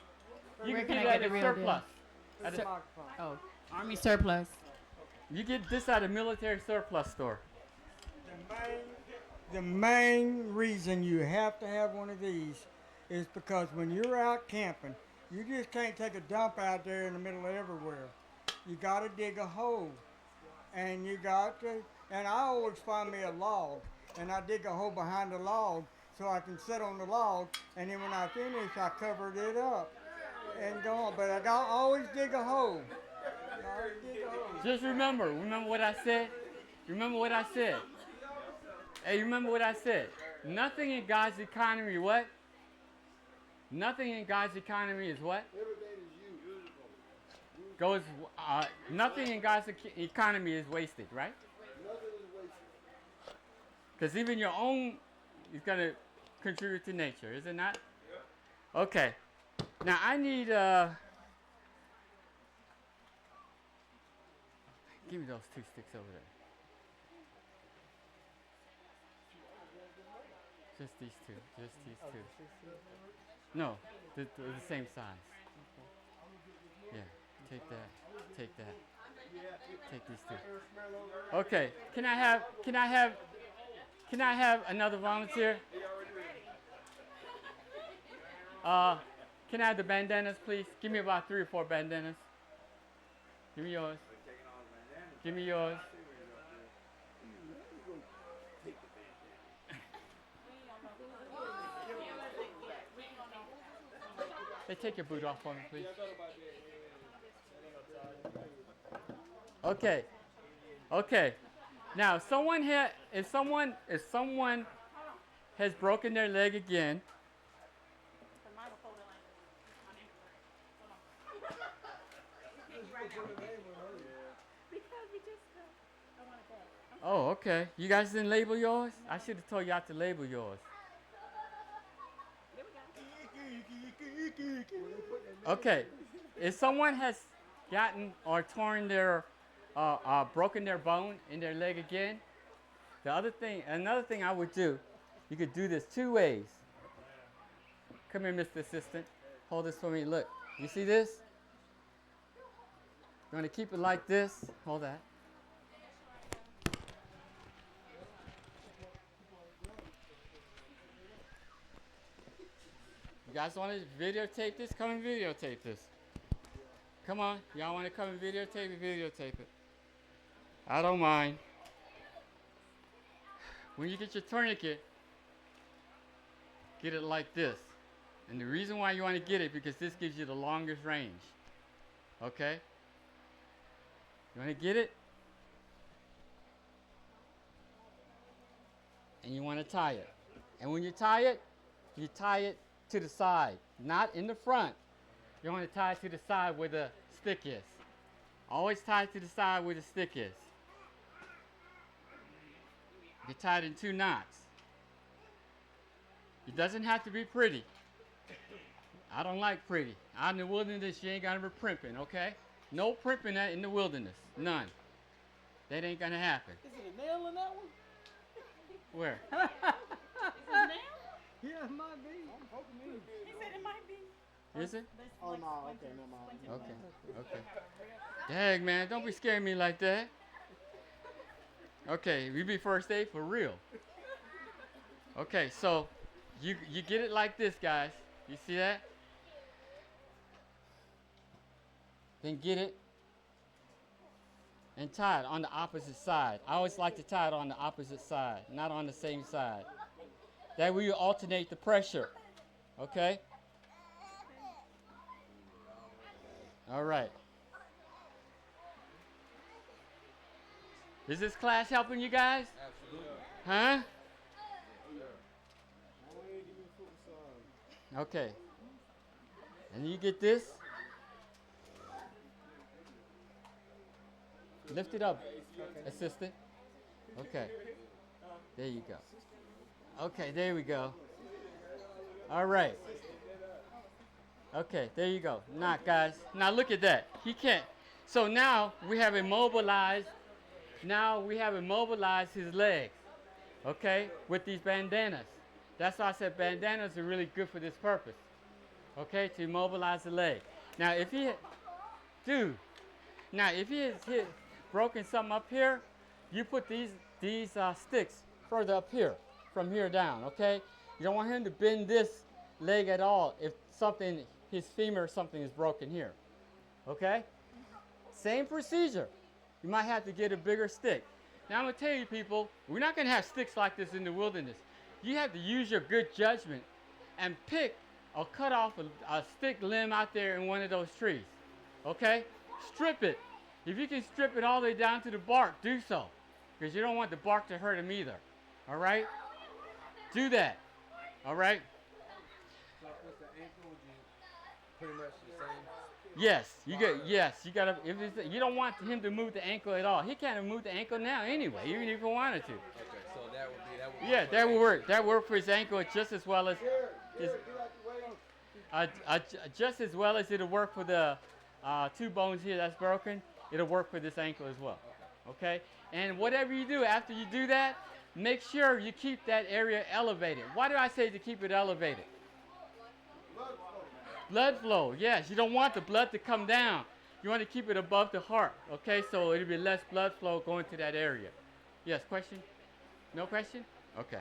You Where can can get I that get at the real surplus. deal? At That's a- a microphone. Oh, Army surplus. you get this at a military surplus store. The main reason you have to have one of these is because when you're out camping, you just can't take a dump out there in the middle of everywhere. You got to dig a hole, and you got to. And I always find me a log, and I dig a hole behind the log so I can sit on the log, and then when I finish, I covered it up and go on. But I got always dig a hole. Always dig a hole. Just remember what I said. Remember what I said. Hey, remember what I said. Nothing in God's economy, what? Nothing in God's economy is what? Goes. Nothing in God's economy is wasted, right? Because even your own is going to contribute to nature, is it not? Okay. Now I need. Give me those 2 sticks over there. Just these two. Just these two. No, the same size. Yeah. Take that. Take that. Take these two. Okay. Can I have another volunteer? Can I have the bandanas, please? Give me about 3 or 4 bandanas. Give me yours. Give me yours. Hey, take your boot off for me, please. Okay. Okay. Now, if someone has broken their leg again, oh, okay. You guys didn't label yours? I should have told y'all to label yours. Okay. If someone has gotten or torn their, broken their bone in their leg again, another thing I would do, you could do this 2 ways. Come here, Mr. Assistant. Hold this for me. Look, you see this? You want to keep it like this? Hold that. You guys want to videotape this? Come and videotape this. Come on. Y'all want to come and videotape it? Videotape it. I don't mind. When you get your tourniquet, get it like this. And the reason why you want to get it, because this gives you the longest range. Okay? You want to get it? And you want to tie it. And when you tie it to the side, not in the front. You want to tie it to the side where the stick is. Always tie it to the side where the stick is. You tie it in 2 knots. It doesn't have to be pretty. I don't like pretty. Out in the wilderness, you ain't gonna be primping, okay? No primping in the wilderness. None. That ain't gonna happen. Is it a nail in that one? Where? Is it now? Yeah, it might be. He said it might be. Is it? Oh, no. Okay, never mind. Okay. Dang, man, don't be scaring me like that. Okay, we be first aid for real. Okay, so you get it like this, guys. You see that? Then get it and tie it on the opposite side. I always like to tie it on the opposite side, not on the same side. That way you alternate the pressure. Okay? All right. Is this class helping you guys? Huh? Okay. And you get this. Lift it up, assistant. Okay. There you go. Okay, there we go. All right. Okay, there you go. Now, guys, now look at that. He can't. So now we have immobilized. Now we have immobilized his legs. Okay, with these bandanas. That's why I said bandanas are really good for this purpose. Okay, to immobilize the leg. Now, if he, dude, now if he has broken something up here, you put these sticks further up here, from here down. Okay, you don't want him to bend this leg at all if something, his femur or something is broken here. Okay, same procedure. You might have to get a bigger stick. Now I'm going to tell you people, we're not going to have sticks like this in the wilderness. You have to use your good judgment and pick or cut off a stick limb out there in one of those trees. Okay? Strip it. If you can strip it all the way down to the bark, do so. Because you don't want the bark to hurt him either. All right? Do that. All right? So with the ankle, would you pretty much the same? Yes, you gotta. If you don't want him to move the ankle at all, he can't move the ankle now anyway, even if he wanted to. Okay, so that would be Yeah, that would work. That work for his ankle just as well as just as well as it'll work for the two bones here that's broken. It'll work for this ankle as well. Okay, and whatever you do after you do that, make sure you keep that area elevated. Why do I say to keep it elevated? Blood flow, yes. You don't want the blood to come down. You want to keep it above the heart, okay? So it'll be less blood flow going to that area. Yes, question? No question? Okay.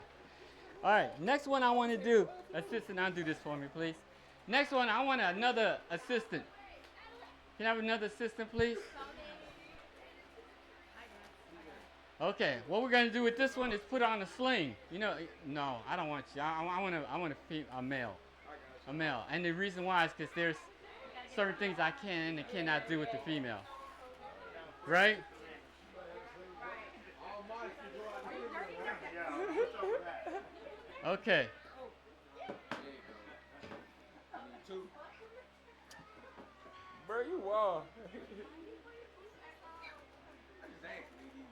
All right, next one I want to do, assistant, undo this for me, please. Next one, I want another assistant. Can I have another assistant, please? Okay, what we're going to do with this one is put on a sling. You know, no, I don't want you. I want a male. A male. And the reason why is because there's certain things I can and cannot do with the female. Right? Okay. Bro, you wild.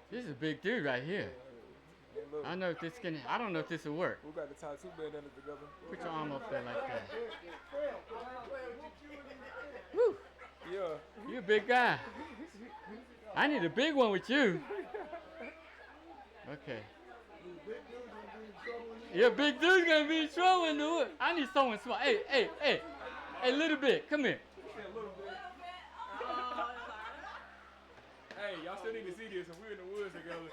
This is a big dude right here. I don't know if this can. I don't know if this will work. We got the tie two bandanas together. Put your arm up there like that. Woo! Yeah. You a big guy. I need a big one with you. Okay. Yeah, big dude's gonna be in trouble in the wood. I need someone small. Hey, little bit. Come here. Hey, y'all still need to see this, and we're in the woods together.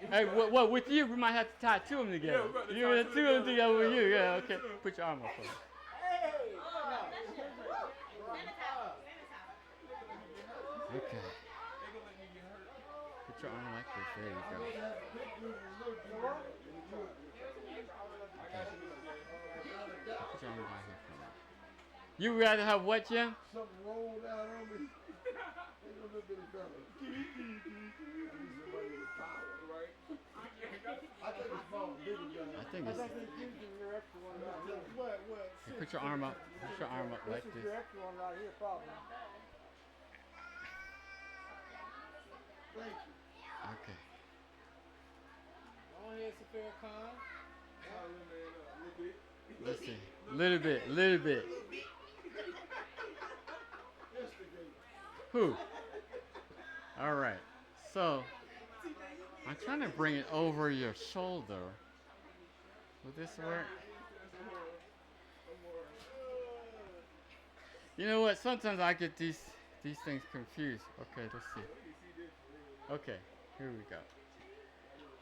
Hey, what with you? We might have to tie two of them together. Yeah, we're about to You tie and two two of them together. together with you. Yeah, okay. Put your arm up for me. Okay. Put your arm like this. There you go. Okay. Put your arm right here for me. You rather have what, Jim? Something rolled out on me. Ain't no little bit of color. I think it's. Hey, put your arm up. Put your arm up like This is this. your extra one right here, probably. Okay. Go ahead, Sophia Khan. Let's see. Little bit. Who? All right. So I'm trying to bring it over your shoulder. Will this work? You know what? Sometimes I get these things confused. Okay, let's see. Okay, here we go.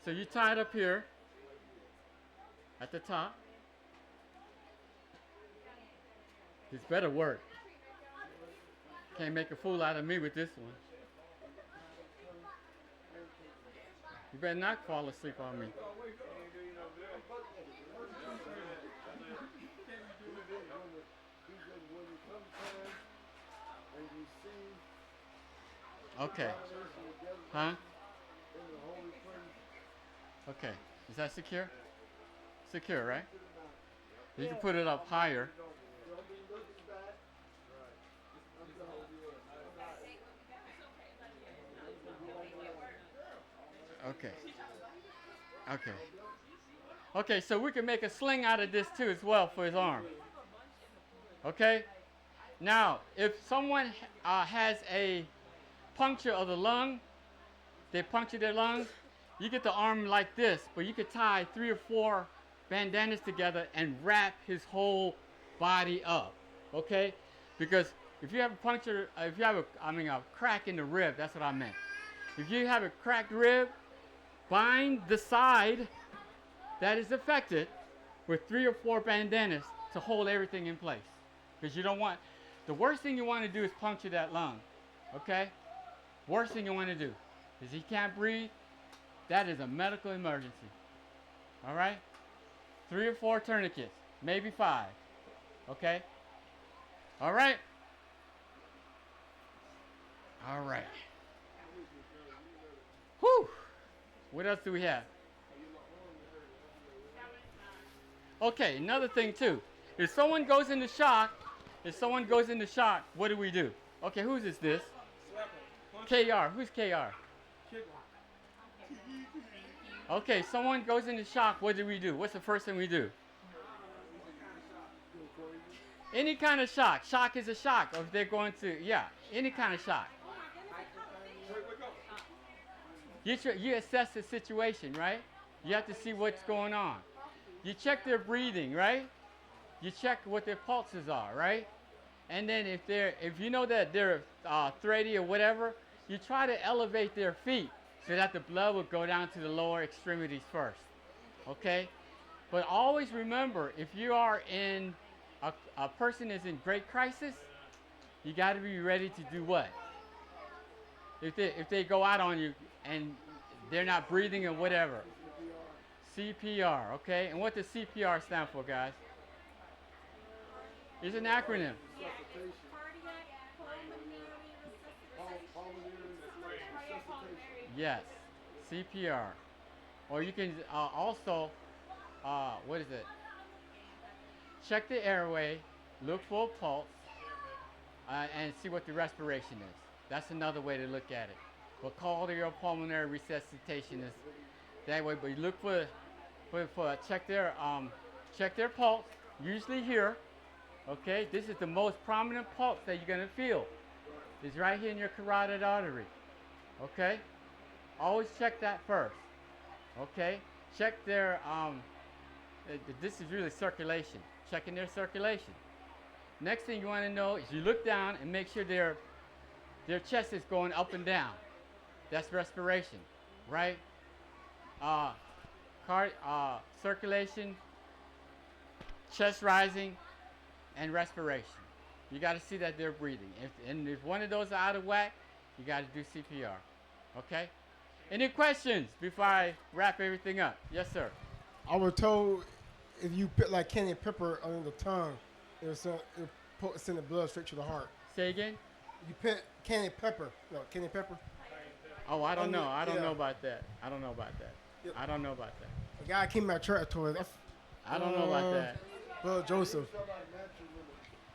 So you tie it up here at the top. This better work. Can't make a fool out of me with this one. You better not fall asleep on me. Okay. Huh? Okay. Is that secure? Secure, right? You can put it up higher. Okay. Okay. Okay, so we can make a sling out of this too as well for his arm. Okay? Now, if someone has a puncture of the lung, they puncture their lungs, you get the arm like this, but you could tie 3 or 4 bandanas together and wrap his whole body up. Okay? Because if you have a puncture, if you have a crack in the rib, that's what I meant. If you have a cracked rib, bind the side that is affected with 3 or 4 bandanas to hold everything in place. Because you don't want, the worst thing you want to do is puncture that lung. Okay? Worst thing you want to do is he can't breathe. That is a medical emergency. All right? 3 or 4 tourniquets, maybe 5. Okay? All right? All right. Whew. What else do we have? Okay, another thing too. If someone goes into shock, what do we do? Okay, whose is this? KR. Who's KR? Okay, someone goes into shock, what do we do? What's the first thing we do? Any kind of shock. Shock is a shock. Or if they're going to, any kind of shock. You assess the situation, right? You have to see what's going on. You check their breathing, right? You check what their pulses are, right? And then if you know that they're thready or whatever, you try to elevate their feet so that the blood will go down to the lower extremities first. Okay? But always remember, if you are in a person is in great crisis, you got to be ready to do what? If they go out on you and they're not breathing or whatever. CPR, okay? And what does CPR stand for, guys? It's an acronym. Yes, CPR. Or you can also, what is it? Check the airway, look for a pulse, and see what the respiration is. That's another way to look at it. But cardiopulmonary resuscitation is that way. But you look for check their pulse. Usually here, okay. This is the most prominent pulse that you're gonna feel. It's right here in your carotid artery. Okay. Always check that first. Okay. Check their this is really circulation. Checking their circulation. Next thing you want to know is you look down and make sure their chest is going up and down. That's respiration, right? Circulation, chest rising, and respiration. You got to see that they're breathing. If one of those are out of whack, you got to do CPR. Okay? Any questions before I wrap everything up? Yes, sir. I was told if you put like cayenne pepper under the tongue, it'll send the blood straight to the heart. Say again? You put cayenne pepper. No, cayenne pepper. Oh, I don't know. I don't know about that. I don't know about that. Yep. I don't know about that. A guy came to my church told us. I don't know about that. Brother Joseph.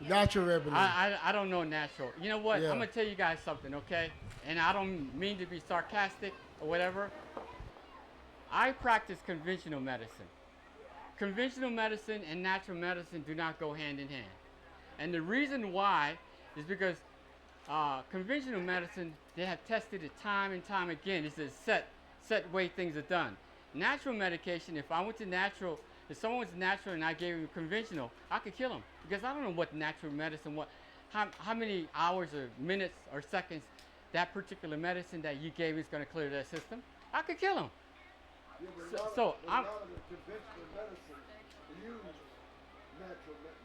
Natural remedy. I don't know natural. You know what? Yeah. I'm going to tell you guys something, okay? And I don't mean to be sarcastic or whatever. I practice conventional medicine. Conventional medicine and natural medicine do not go hand in hand. And the reason why is because conventional medicine, they have tested it time and time again. It's a set way things are done. Natural medication, if someone was natural and I gave him conventional, I could kill him because I don't know what natural medicine, how many hours or minutes or seconds that particular medicine that you gave is going to clear their system. I could kill him.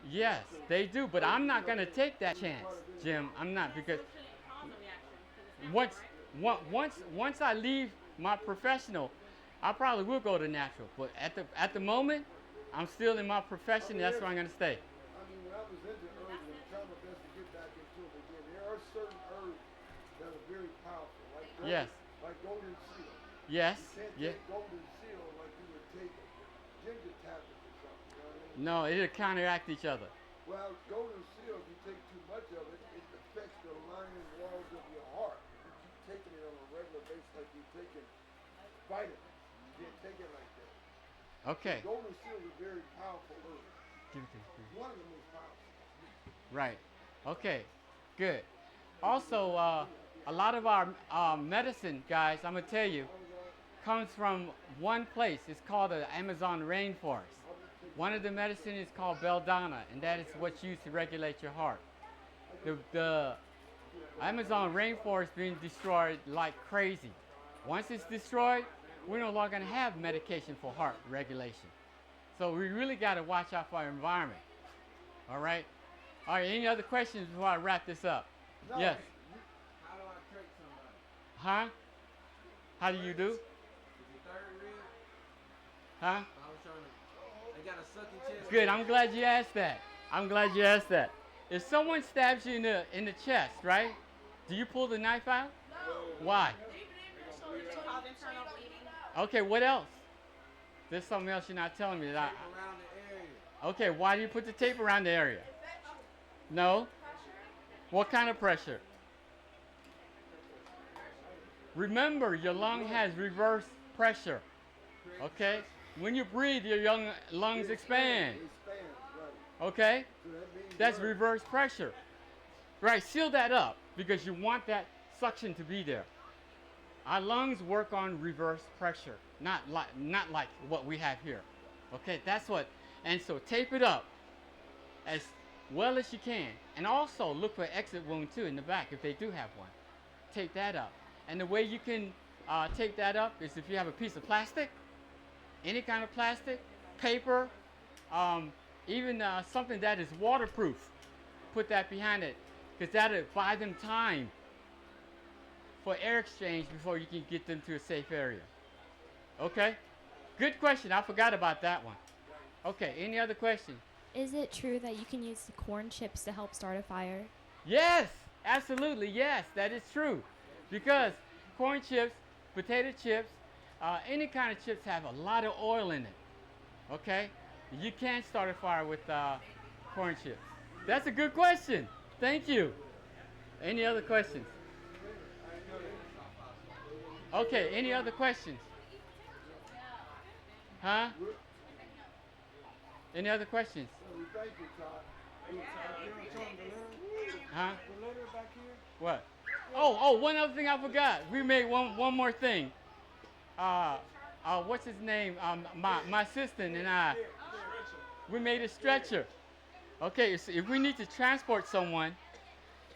Yes, they do, but I'm not going to take that chance, Jim. I'm not, because once I leave my professional, I probably will go to natural. But at the moment, I'm still in my profession. That's where I'm going to stay. I mean, when I was into herbs, I'm trying my best to get back into them again. There are certain herbs that are very powerful, like golden seal. Yes. You can't take golden seal like you would take ginger tablets or something. You know what I mean? No, it'll counteract each other. Well, golden seal, if you take too much of it, it affects the lining walls of your heart. You keep taking it on a regular basis like you're taking vitamin Okay. Golden seal is a very powerful herb. Give it to me. One of the most powerful. Right. Okay. Good. Also, a lot of our medicine, guys, I'm gonna tell you, comes from one place. It's called the Amazon rainforest. One of the medicine is called belladonna, and that is what's used to regulate your heart. The Amazon rainforest being destroyed like crazy. Once it's destroyed, we're no longer gonna have medication for heart regulation. So we really gotta watch out for our environment. All right? All right, any other questions before I wrap this up? No, Yes. How do I trick somebody? Huh? How do you do? Is the third rib? Huh? I was trying to. They got a sucking chest. Good. I'm glad you asked that. I'm glad you asked that. If someone stabs you in the chest, right? Do you pull the knife out? No. Why? It's called internal bleeding. Okay, what else? There's something else you're not telling me that Around the area. Okay, why do you put the tape around the area? No? What kind of pressure? Remember, your lung has reverse pressure. Okay? When you breathe, your lungs expand. It expands, right. Okay? So that means That's blood. reverse pressure. Right, seal that up because you want that suction to be there. Our lungs work on reverse pressure, not like what we have here. Okay, that's what, and so tape it up as well as you can. And also look for exit wound too in the back if they do have one. Tape that up. And the way you can tape that up is if you have a piece of plastic, any kind of plastic, paper, even something that is waterproof. Put that behind it because that'll buy them time for air exchange before you can get them to a safe area. Okay? Good question. I forgot about that one. Okay, any other questions? Is it true that you can use the corn chips to help start a fire? Yes, absolutely. Yes, that is true. Because corn chips, potato chips, any kind of chips have a lot of oil in it. Okay? You can't start a fire with corn chips. That's a good question. Thank you. Any other questions? Okay, any other questions? Huh? Any other questions? We thank you, Todd. Huh? The letter back here. What? Oh, one other thing I forgot. We made one more thing. What's his name? My assistant and I. We made a stretcher. Okay, so if we need to transport someone,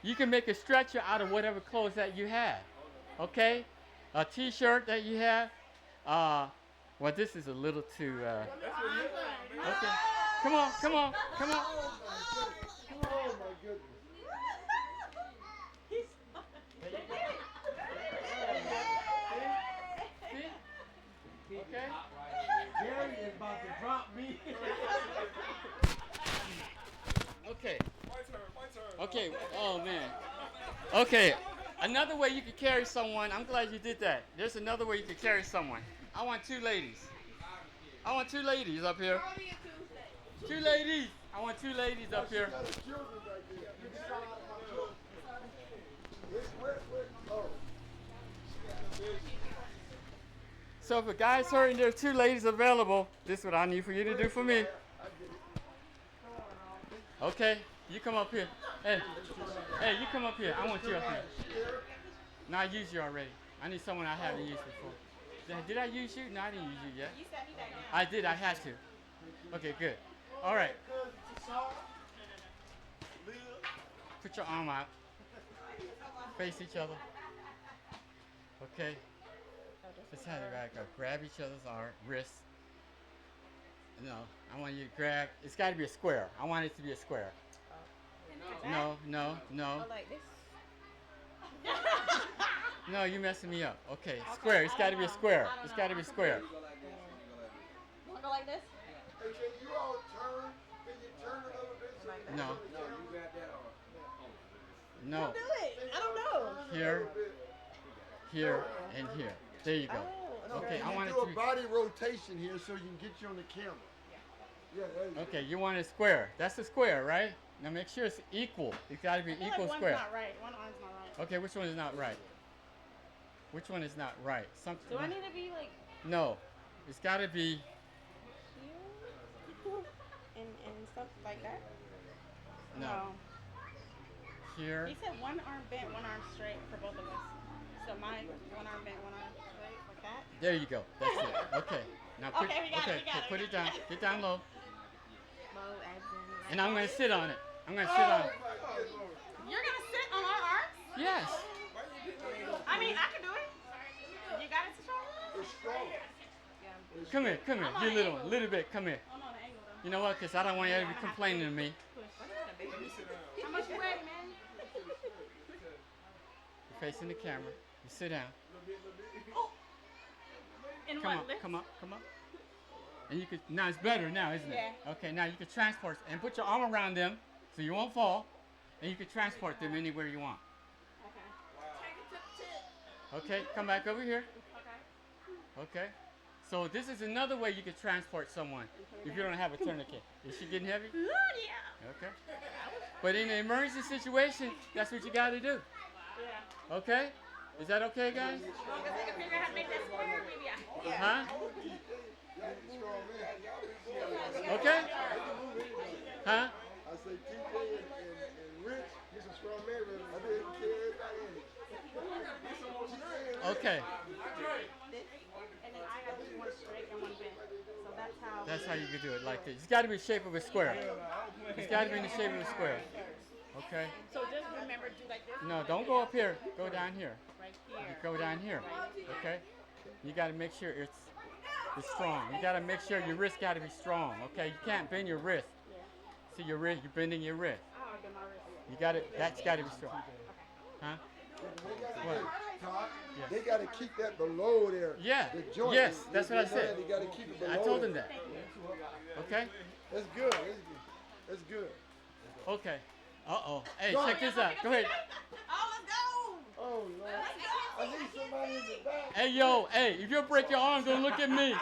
you can make a stretcher out of whatever clothes that you have. Okay? A t-shirt that you have. Well, this is a little too. Okay. Come on. Oh my goodness. See? Okay. Gary is about to drop me. Okay. My turn. Okay. Oh man. Okay. Another way you could carry someone. I'm glad you did that. There's another way you could carry someone. I want two ladies. I want two ladies up here. Two ladies. I want two ladies up here. Got a children right there. You can shout out my children. Where, oh. So if a guy's hurt and there's two ladies available, this is what I need for you to do for me. Okay, you come up here. Hey, you come up here. I want you up here. No, I used you already. I need someone I haven't used before. Did I use you? No, I didn't use you yet. You set me back down. I did. I had to. Okay, good. All right. Put your arm out. Face each other. Okay. Let's have it go. Grab each other's wrists. No, I want you to grab. It's got to be a square. I want it to be a square. No. Oh, like this. No, you're messing me up. Okay, square. It's got to be a square. It's got to be square. Wanna go like this? Hey, can you all turn? Can you turn a little bit? So Like you No. No, you got that on. No. Do it. I don't know. Here, here, and here. There you go. Oh, Okay, Can I you want it do to a be. body rotation here so you can get you on the camera. Yeah, there you go. Okay, you want a square. That's a square, right? Now make sure it's equal. It's got to be I feel equal like square. one's not right. One arm's not right. Okay, which one is not right? Which one is not right? Something. Do I need to be like? No, it's got to be stuff like that? No. Here. He said one arm bent, one arm straight for both of us. So mine, one arm bent, one arm straight, like that. There you go. That's it. Okay. Now put, Okay, we got it, we got put it. it down. Get down low. Low, abs, And I'm gonna sit on it. I'm gonna sit on it. You're gonna sit on our arms? Yes. I mean, I can do it. You got it, strong? It's strong. Come here, I'm on you an little angle. one, little bit. Come here. I'm on an angle though. You know what? Cause I don't want you to be complaining to me. How much you weigh, man? You're facing the camera. You sit down. In Come what up, lift? come up, come up. And you could, now it's better now, isn't it? Yeah. Okay, now you can transport and put your arm around them so you won't fall. And you can transport them anywhere you want. Okay, come back over here. Okay. So this is another way you can transport someone if you don't have a tourniquet. Is she getting heavy? Ooh, yeah. Okay. But in an emergency situation, that's what you got to do. Yeah. Okay? Is that okay, guys? As long as I can figure out how to make that square, maybe I. Huh? Okay? Huh? I say TJ and Rich, he's a strong man. I didn't care everybody in it. Okay. And then I got one straight and one bent. So that's how. That's how you can do it, like this. It's got to be the shape of a square. It's got to be in the shape of a square. Okay? So just remember to do like this. No, don't go up here. Go down here. Right here. Go down here. Okay? You got to make sure it's strong. You got to make sure your wrist got to be strong. Okay? You can't bend your wrist. See your wrist? You're bending your wrist. Oh, I'll get my wrist. You got it. That's got to be strong. Huh? What? Todd, Yes. they got to keep that below there. Yeah. The joint. Yes, that's what I You know said. that, They got to keep it below I told there. him that. Okay? That's good. That's good. That's good. Okay. Uh-oh. Hey, Go check ahead. this out. Go ahead. Oh, let's go. Oh, Lord. I need somebody in the back. Hey, yo. Hey, if you break your arm, don't look at me.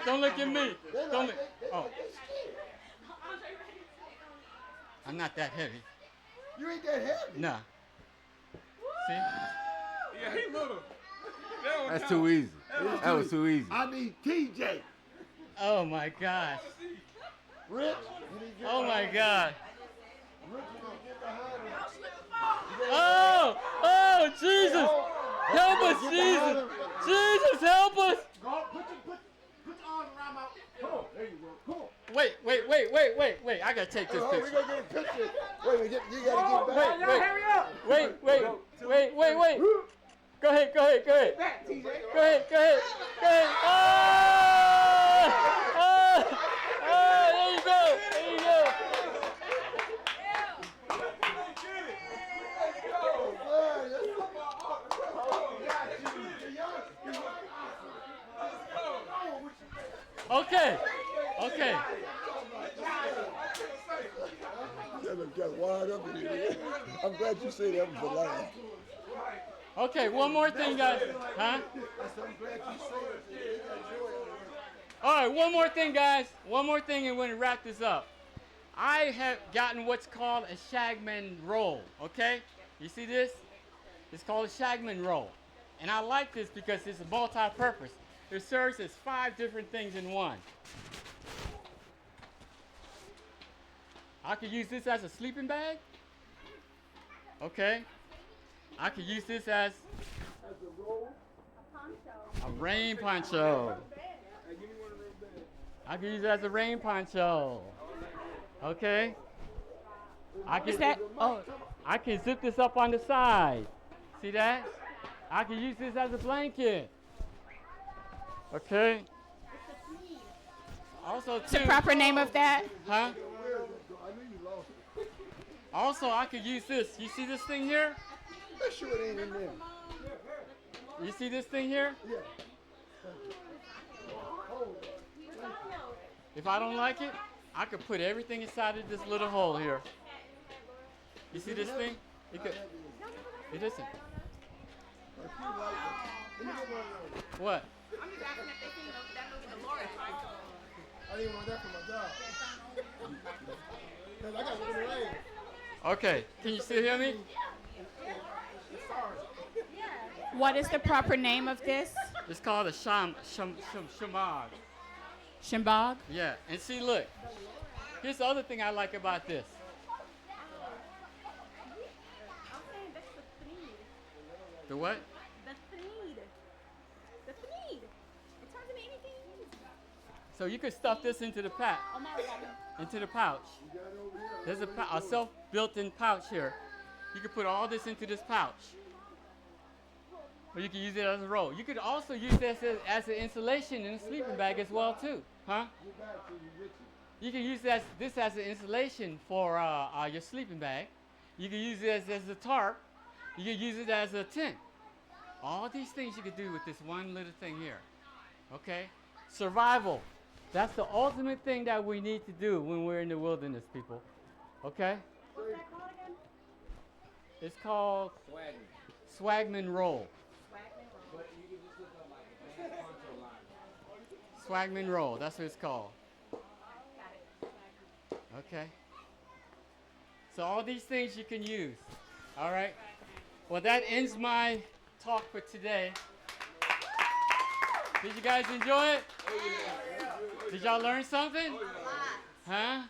Don't look at me. Don't look. Oh, I'm not that heavy. You ain't that heavy. Nah. See? Yeah, he little. That's too easy. That was too easy. I need TJ. Oh, my gosh. Rich, you need to get Oh, my behind God. him. Rich, you need to get behind him. Oh, oh, Jesus. Help us, Get Jesus. behind him. Jesus, help us. Go, put your arm around my. Come on, there you go. Come on. Wait. I got to take this Oh, we picture. gonna get a picture. Wait a minute, you gotta get back. Wait. Go ahead. Go ahead. Oh, there you go. Okay. Got wired up in here. I'm glad you said that was the line. Okay, one more thing, guys. Huh? I'm glad you said it. All right, one more thing, guys. One more thing, and we're going to wrap this up. I have gotten what's called a Shagman roll, okay? You see this? It's called a Shagman roll. And I like this because it's a multi-purpose. It serves as 5 different things in one. I could use this as a sleeping bag. Okay. I could use this as a rain poncho. I could use it as a rain poncho. Okay. I can zip this up on the side. See that? I can use this as a blanket. Okay. Also, What's the too. proper name of that? Huh? Also, I could use this. You see this thing here? Make sure it ain't in there. You see this thing here? Yeah. If I don't like it, I could put everything inside of this little hole here. You see this thing? It isn't. What? I'm just asking if they think that movie Dolores. I didn't want that for my job. Because I got to look in the rain. Okay, can you still hear me? What is the proper name of this? It's called a shamag. Shimbag? Yeah, and see, look. Here's the other thing I like about this. I'm saying that's the thread. The what? The thread. The thread. It turns into anything you use. So you could stuff this into the pouch. Into the pouch. There's a self-built-in pouch here. You could put all this into this pouch. Or you could use it as a roll. You could also use this as an insulation in a sleeping bag as well too. Huh? You can use this as an insulation for your sleeping bag. You can use it as a tarp. You can use it as a tent. All these things you could do with this one little thing here. Okay? Survival. That's the ultimate thing that we need to do when we're in the wilderness, people. Okay? What's that called again? It's called Swagman. Swagman Roll. But you can just look up like the band poncho line. Swagman Roll. That's what it's called. Okay. So all these things you can use. All right. Well, that ends my talk for today. Did you guys enjoy it? Did y'all learn something? Huh?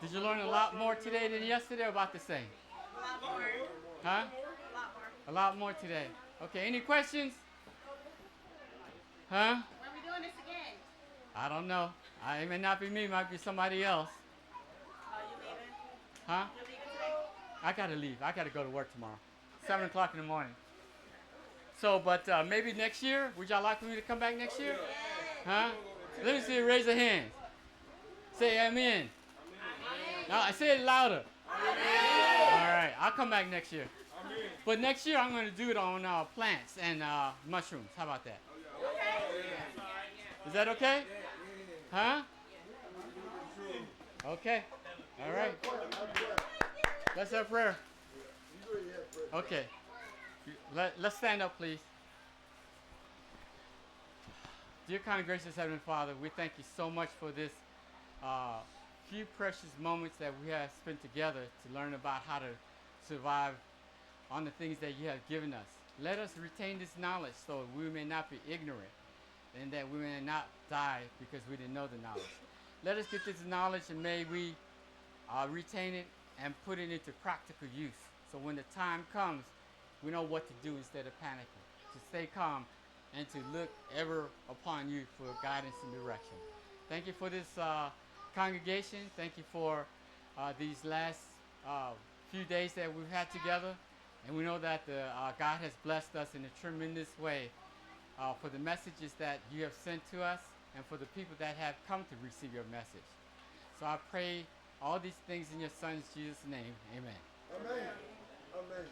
Did you learn a lot more today than yesterday or about the same? A lot more. Huh? A lot more. A lot more today. Okay, any questions? Huh? When are we doing this again? I don't know. It may not be me, it might be somebody else. Oh, you leaving? Huh? You leaving today? I gotta leave. I gotta go to work tomorrow. 7 o'clock in the morning. So, but maybe next year? Would y'all like for me to come back next year? Huh? Let me see you raise a hand. Say amen. No, I say it louder. All right, I'll come back next year. But next year I'm going to do it on plants and mushrooms. How about that? Is that okay? Huh? Okay. All right. Let's have prayer. Okay. Let's stand up, please. Dear kind and gracious Heavenly Father, we thank you so much for this few precious moments that we have spent together to learn about how to survive on the things that you have given us. Let us retain this knowledge so we may not be ignorant and that we may not die because we didn't know the knowledge. Let us get this knowledge and may we retain it and put it into practical use. So when the time comes, we know what to do instead of panicking. To stay calm and to look ever upon you for guidance and direction. Thank you for this congregation. Thank you for these last few days that we've had together. And we know that God has blessed us in a tremendous way for the messages that you have sent to us and for the people that have come to receive your message. So I pray all these things in your Son, Jesus' name. Amen. Amen. Amen.